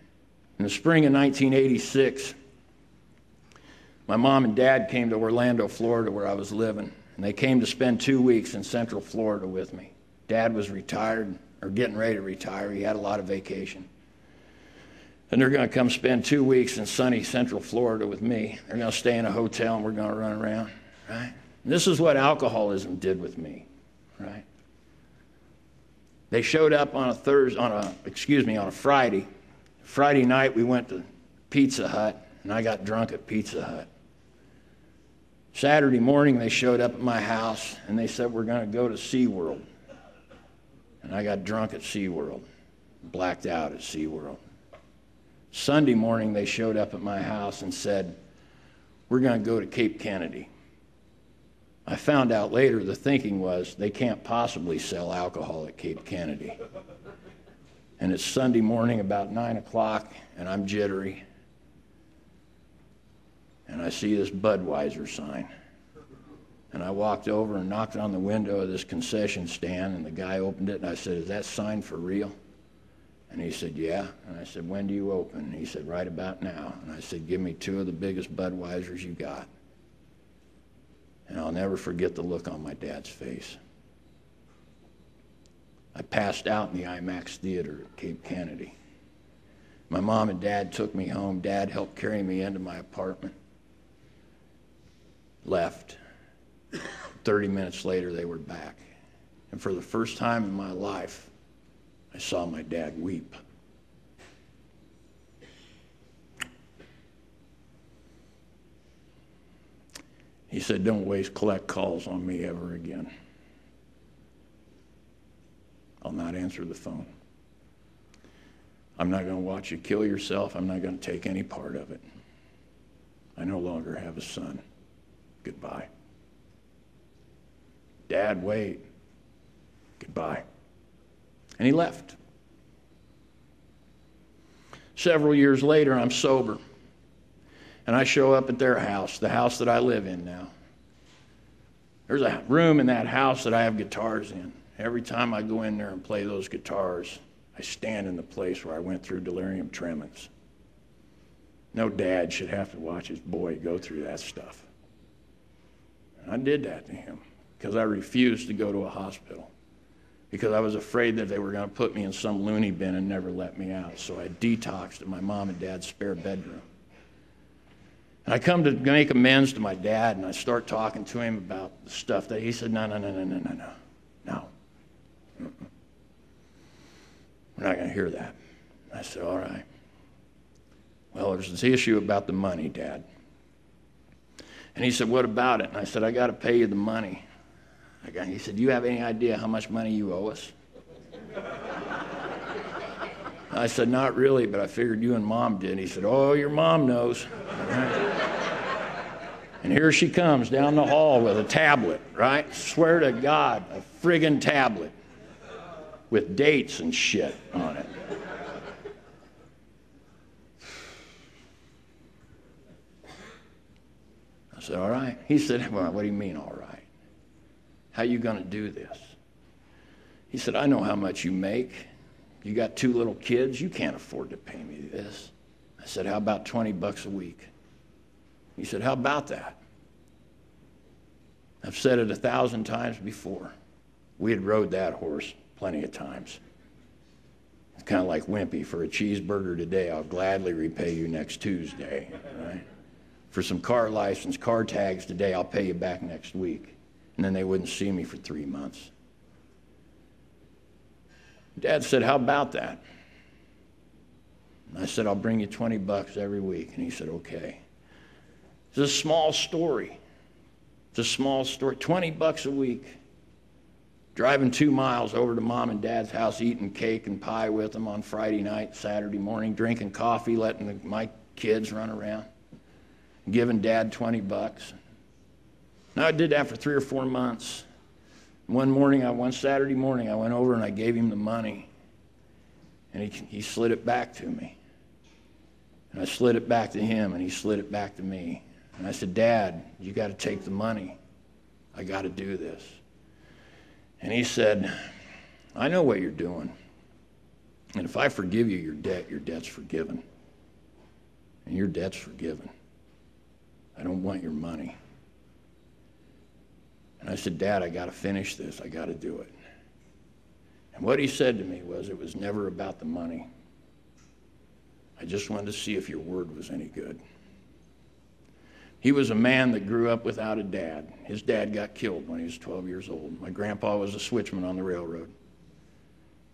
In the spring of 1986, my mom and dad came to Orlando, Florida, where I was living. And they came to spend 2 weeks in Central Florida with me. Dad was retired, or getting ready to retire. He had a lot of vacation. And they're going to come spend 2 weeks in sunny Central Florida with me. They're going to stay in a hotel and we're going to run around, right? And this is what alcoholism did with me, right? They showed up on a Friday. Friday night we went to Pizza Hut and I got drunk at Pizza Hut. Saturday morning, they showed up at my house, and they said, we're going to go to SeaWorld. And I got drunk at SeaWorld, blacked out at SeaWorld. Sunday morning, they showed up at my house and said, we're going to go to Cape Kennedy. I found out later the thinking was they can't possibly sell alcohol at Cape Kennedy. And it's Sunday morning about 9 o'clock, and I'm jittery. And I see this Budweiser sign. And I walked over and knocked on the window of this concession stand, and the guy opened it, and I said, is that sign for real? And he said, yeah. And I said, when do you open? And he said, right about now. And I said, give me 2 of the biggest Budweisers you got. And I'll never forget the look on my dad's face. I passed out in the IMAX theater at Cape Kennedy. My mom and dad took me home. Dad helped carry me into my apartment. Left. 30 minutes later, they were back. And for the first time in my life, I saw my dad weep. He said, don't collect calls on me ever again. I'll not answer the phone. I'm not going to watch you kill yourself. I'm not going to take any part of it. I no longer have a son. Goodbye. Dad, wait. Goodbye. And he left. Several years later, I'm sober. And I show up at their house, the house that I live in now. There's a room in that house that I have guitars in. Every time I go in there and play those guitars, I stand in the place where I went through delirium tremens. No dad should have to watch his boy go through that stuff. And I did that to him because I refused to go to a hospital, because I was afraid that they were going to put me in some loony bin and never let me out. So I detoxed in my mom and dad's spare bedroom. And I come to make amends to my dad, and I start talking to him about the stuff that he said, no. We're not going to hear that. I said, all right. Well, there's this issue about the money, Dad. And he said, what about it? And I said, I got to pay you the money. He said, do you have any idea how much money you owe us? I said, not really, but I figured you and Mom did. He said, oh, your mom knows. And here she comes down the hall with a tablet, right? Swear to God, a friggin' tablet with dates and shit on it. I said, all right. He said, well, what do you mean, all right? How you going to do this? He said, I know how much you make. You got 2 little kids. You can't afford to pay me this. I said, how about $20 a week? He said, how about that? I've said it 1,000 times before. We had rode that horse plenty of times. It's kind of like Wimpy. For a cheeseburger today, I'll gladly repay you next Tuesday. Right? For some car license, car tags today, I'll pay you back next week. And then they wouldn't see me for 3 months. Dad said, how about that? And I said, I'll bring you $20 every week. And he said, okay. It's a small story. It's a small story. $20 a week. Driving 2 miles over to Mom and Dad's house, eating cake and pie with them on Friday night, Saturday morning, drinking coffee, letting my kids run around, giving Dad $20. Now, I did that for 3 or 4 months. One Saturday morning, I went over and I gave him the money. And he slid it back to me. And I slid it back to him, and he slid it back to me. And I said, Dad, you got to take the money. I got to do this. And he said, I know what you're doing. And if I forgive you your debt's forgiven. And your debt's forgiven. I don't want your money. And I said, Dad, I got to finish this. I got to do it. And what he said to me was, it was never about the money. I just wanted to see if your word was any good. He was a man that grew up without a dad. His dad got killed when he was 12 years old. My grandpa was a switchman on the railroad.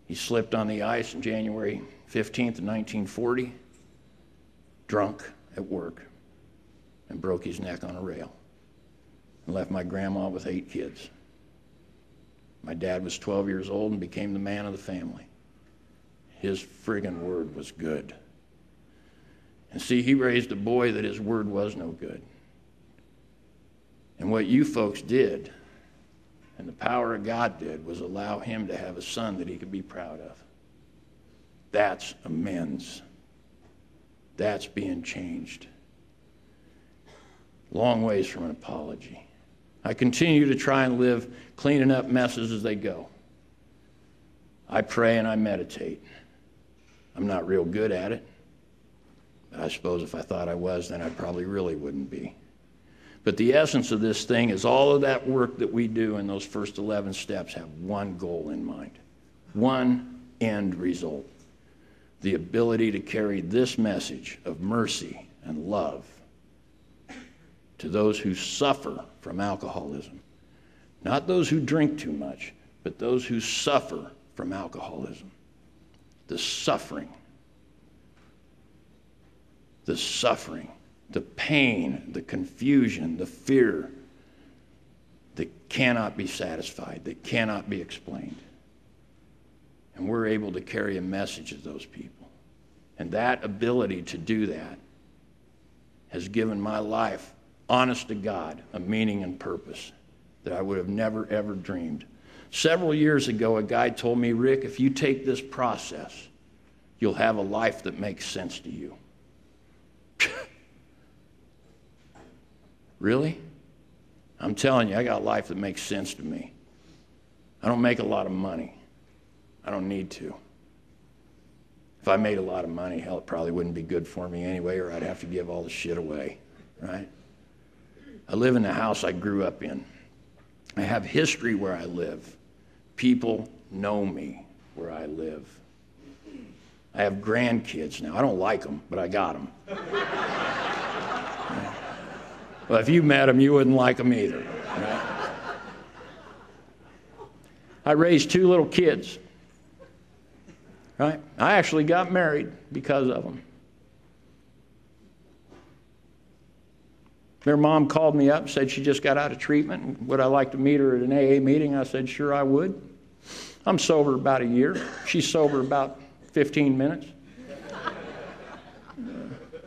He slipped on the ice on January 15th of 1940, drunk at work, and broke his neck on a rail. and left my grandma with 8 kids. My dad was 12 years old and became the man of the family. His friggin' word was good. And see, he raised a boy that his word was no good. And what you folks did, and the power of God did, was allow him to have a son that he could be proud of. That's amends. That's being changed. Long ways from an apology. I continue to try and live cleaning up messes as they go. I pray and I meditate. I'm not real good at it. But I suppose if I thought I was, then I probably really wouldn't be. But the essence of this thing is all of that work that we do in those first 11 steps have one goal in mind. One end result. The ability to carry this message of mercy and love to those who suffer from alcoholism. Not those who drink too much, but those who suffer from alcoholism. The suffering, the pain, the confusion, the fear that cannot be satisfied, that cannot be explained. And we're able to carry a message to those people. And that ability to do that has given my life, honest to God, a meaning and purpose that I would have never, ever dreamed. Several years ago, a guy told me, Rick, if you take this process, you'll have a life that makes sense to you. Really? I'm telling you, I got a life that makes sense to me. I don't make a lot of money. I don't need to. If I made a lot of money, hell, it probably wouldn't be good for me anyway, or I'd have to give all the shit away, right? I live in the house I grew up in. I have history where I live. People know me where I live. I have grandkids now. I don't like them, but I got them. Well, if you met them, you wouldn't like them either, right? I raised 2 little kids, right? I actually got married because of them. Their mom called me up, said she just got out of treatment. Would I like to meet her at an AA meeting? I said, sure I would. I'm sober about a year. She's sober about 15 minutes.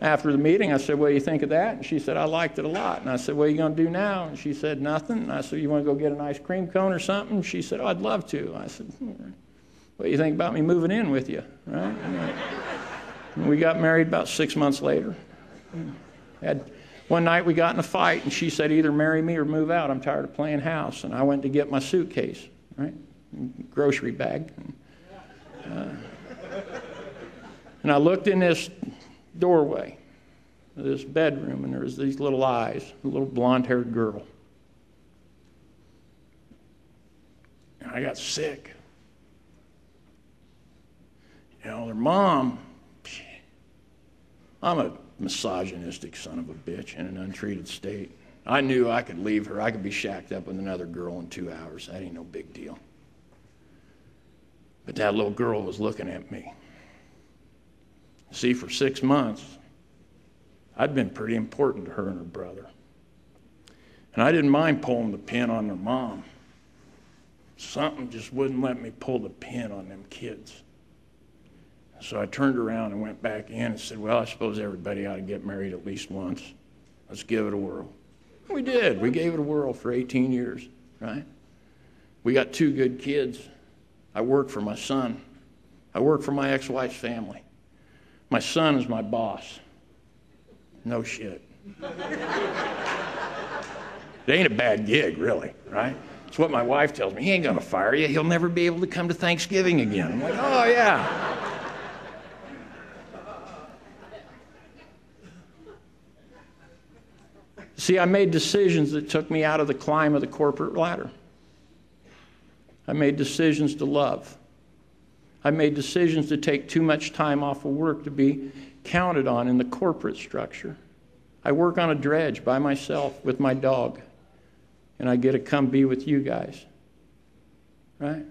After the meeting, I said, what do you think of that? And she said, I liked it a lot. And I said, what are you going to do now? And she said, nothing. And I said, you want to go get an ice cream cone or something? She said, oh, I'd love to. I said, what do you think about me moving in with you? Right? And we got married about 6 months later. One night we got in a fight, and she said, either marry me or move out. I'm tired of playing house. And I went to get my suitcase, right? Grocery bag. And I looked in this doorway of this bedroom, and there was these little eyes, a little blonde-haired girl. And I got sick. You know, their mom, I'm a misogynistic son of a bitch in an untreated state. I knew I could leave her. I could be shacked up with another girl in 2 hours. That ain't no big deal. But that little girl was looking at me. See, for 6 months, I'd been pretty important to her and her brother. And I didn't mind pulling the pin on their mom. Something just wouldn't let me pull the pin on them kids. So I turned around and went back in and said, well, I suppose everybody ought to get married at least once. Let's give it a whirl. We did. We gave it a whirl for 18 years, right? We got 2 good kids. I work for my son. I work for my ex-wife's family. My son is my boss. No shit. It ain't a bad gig, really, right? It's what my wife tells me. He ain't going to fire you. He'll never be able to come to Thanksgiving again. I'm like, oh, yeah. See, I made decisions that took me out of the climb of the corporate ladder. I made decisions to love. I made decisions to take too much time off of work to be counted on in the corporate structure. I work on a dredge by myself with my dog, and I get to come be with you guys, right?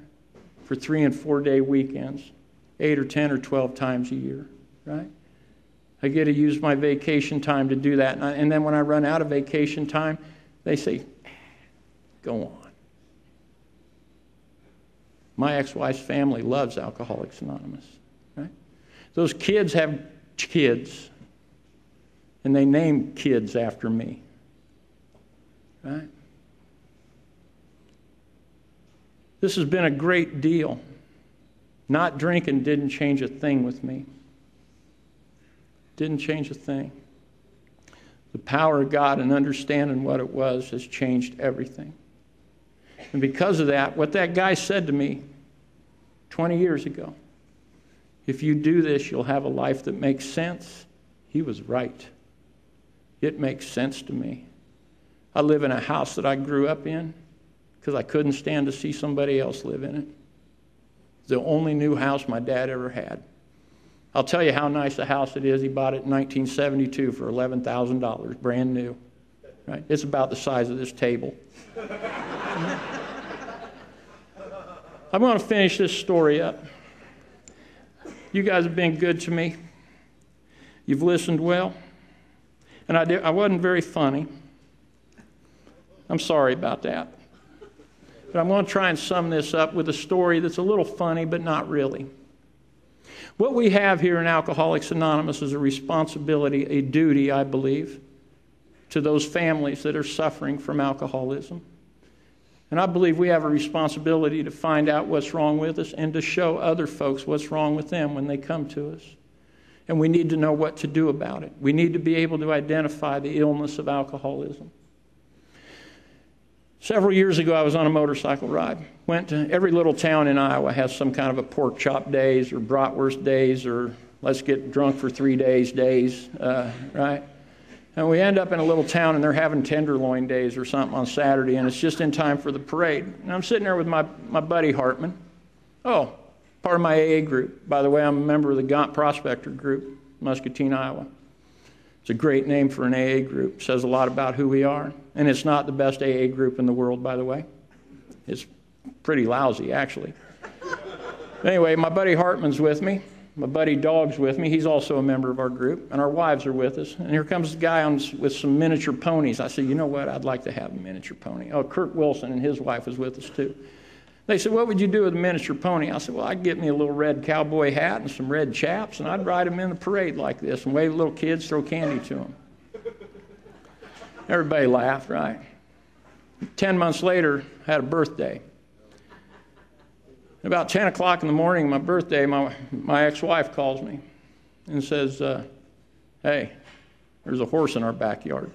For 3 and 4 day weekends, 8 or 10 or 12 times a year, right? I get to use my vacation time to do that. And then when I run out of vacation time, they say, Go on. My ex-wife's family loves Alcoholics Anonymous. Right? Those kids have kids, and they name kids after me. Right? This has been a great deal. Not drinking didn't change a thing with me. Didn't change a thing. The power of God and understanding what it was has changed everything. And because of that, what that guy said to me 20 years ago, if you do this, you'll have a life that makes sense. He was right. It makes sense to me. I live in a house that I grew up in because I couldn't stand to see somebody else live in it. It's the only new house my dad ever had. I'll tell you how nice a house it is. He bought it in 1972 for $11,000, brand new. Right? It's about the size of this table. I'm going to finish this story up. You guys have been good to me. You've listened well. And I wasn't very funny. I'm sorry about that. But I'm going to try and sum this up with a story that's a little funny, but not really. What we have here in Alcoholics Anonymous is a responsibility, a duty, I believe, to those families that are suffering from alcoholism. And I believe we have a responsibility to find out what's wrong with us and to show other folks what's wrong with them when they come to us. And we need to know what to do about it. We need to be able to identify the illness of alcoholism. Several years ago, I was on a motorcycle ride. Went to every little town in Iowa has some kind of a pork chop days or bratwurst days or let's get drunk for 3 days, right? And we end up in a little town and they're having tenderloin days or something on Saturday and it's just in time for the parade. And I'm sitting there with my buddy Hartman. Oh, part of my AA group. By the way, I'm a member of the Gaunt Prospector group, Muscatine, Iowa. It's a great name for an AA group. It says a lot about who we are. And it's not the best AA group in the world, by the way. It's pretty lousy, actually. Anyway, my buddy Hartman's with me. My buddy Dog's with me. He's also a member of our group. And our wives are with us. And here comes the guy with some miniature ponies. I said, you know what? I'd like to have a miniature pony. Oh, Kirk Wilson and his wife was with us, too. They said, what would you do with a miniature pony? I said, well, I'd get me a little red cowboy hat and some red chaps, and I'd ride them in the parade like this and wave at little kids, throw candy to them. Everybody laughed, right? 10 months later, I had a birthday. About 10 o'clock in the morning, my birthday, my ex-wife calls me and says, hey, there's a horse in our backyard.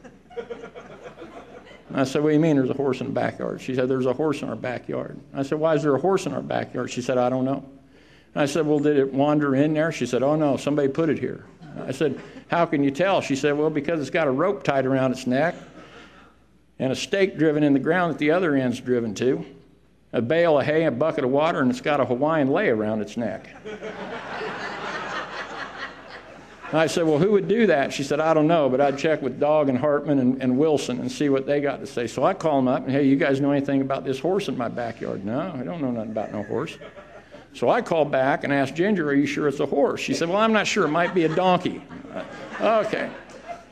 I said, what do you mean there's a horse in the backyard? She said, there's a horse in our backyard. I said, why is there a horse in our backyard? She said, I don't know. And I said, well, did it wander in there? She said, oh, no, somebody put it here. I said, how can you tell? She said, well, because it's got a rope tied around its neck and a stake driven in the ground at the other end's driven to, a bale of hay, a bucket of water, and it's got a Hawaiian lei around its neck. And I said, well, who would do that? She said, I don't know, but I'd check with Dog and Hartman and Wilson and see what they got to say. So I call them up, and hey, you guys know anything about this horse in my backyard? No, I don't know nothing about no horse. So I called back and asked Ginger, are you sure it's a horse? She said, well, I'm not sure. It might be a donkey. Okay.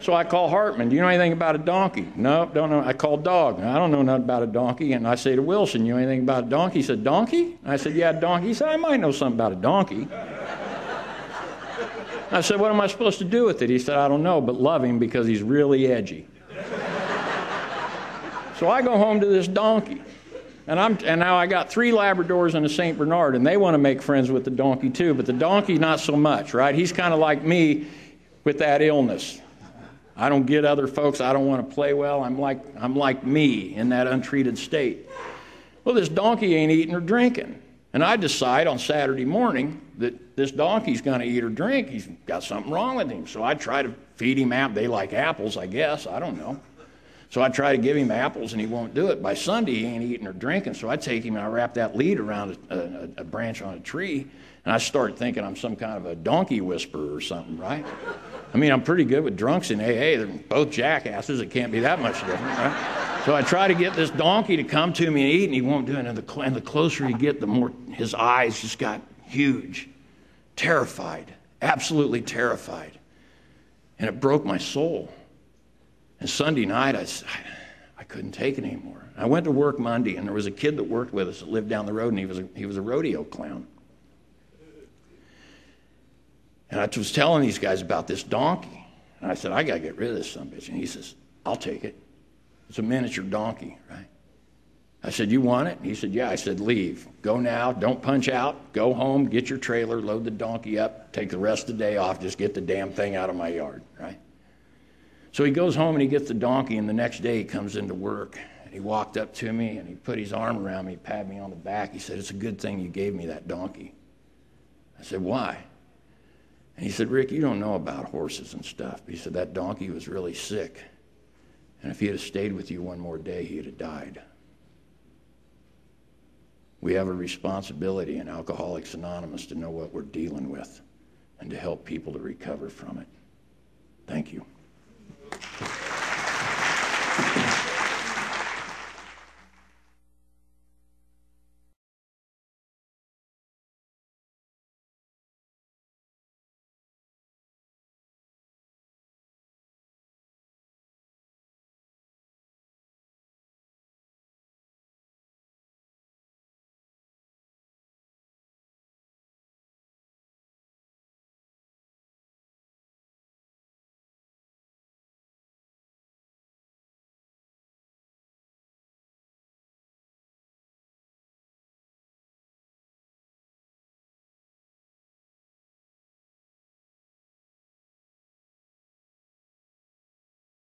So I call Hartman, do you know anything about a donkey? No, don't know. I called Dog. I don't know nothing about a donkey. And I say to Wilson, you know anything about a donkey? He said, donkey? I said, yeah, donkey. He said, I might know something about a donkey. I said, what am I supposed to do with it? He said, I don't know, but love him because he's really edgy. So I go home to this donkey. And now I got 3 Labradors and a St. Bernard, and they want to make friends with the donkey too, but the donkey not so much, right? He's kind of like me with that illness. I don't get other folks. I don't want to play well. I'm like me in that untreated state. Well, this donkey ain't eating or drinking. And I decide on Saturday morning that this donkey's going to eat or drink. He's got something wrong with him. So I try to feed him apples. They like apples, I guess. I don't know. So I try to give him apples, and he won't do it. By Sunday, he ain't eating or drinking. So I take him and I wrap that lead around a branch on a tree, and I start thinking I'm some kind of a donkey whisperer or something, right? I mean, I'm pretty good with drunks in AA. They're both jackasses. It can't be that much different, right? So I try to get this donkey to come to me and eat, and he won't do it. And the closer you get, the more his eyes just got huge, terrified, absolutely terrified. And it broke my soul. And Sunday night, I couldn't take it anymore. I went to work Monday, and there was a kid that worked with us that lived down the road, and he was a rodeo clown. And I was telling these guys about this donkey. And I said, I got to get rid of this son of a bitch. And he says, I'll take it. It's a miniature donkey, right? I said, you want it? And he said, yeah. I said, leave. Go now. Don't punch out. Go home. Get your trailer. Load the donkey up. Take the rest of the day off. Just get the damn thing out of my yard, right? So he goes home and he gets the donkey. And the next day he comes into work. And he walked up to me and he put his arm around me, patted me on the back. He said, it's a good thing you gave me that donkey. I said, why? And he said, Rick, you don't know about horses and stuff. But he said, that donkey was really sick. And if he had stayed with you one more day, he'd have died. We have a responsibility in Alcoholics Anonymous to know what we're dealing with and to help people to recover from it. Thank you.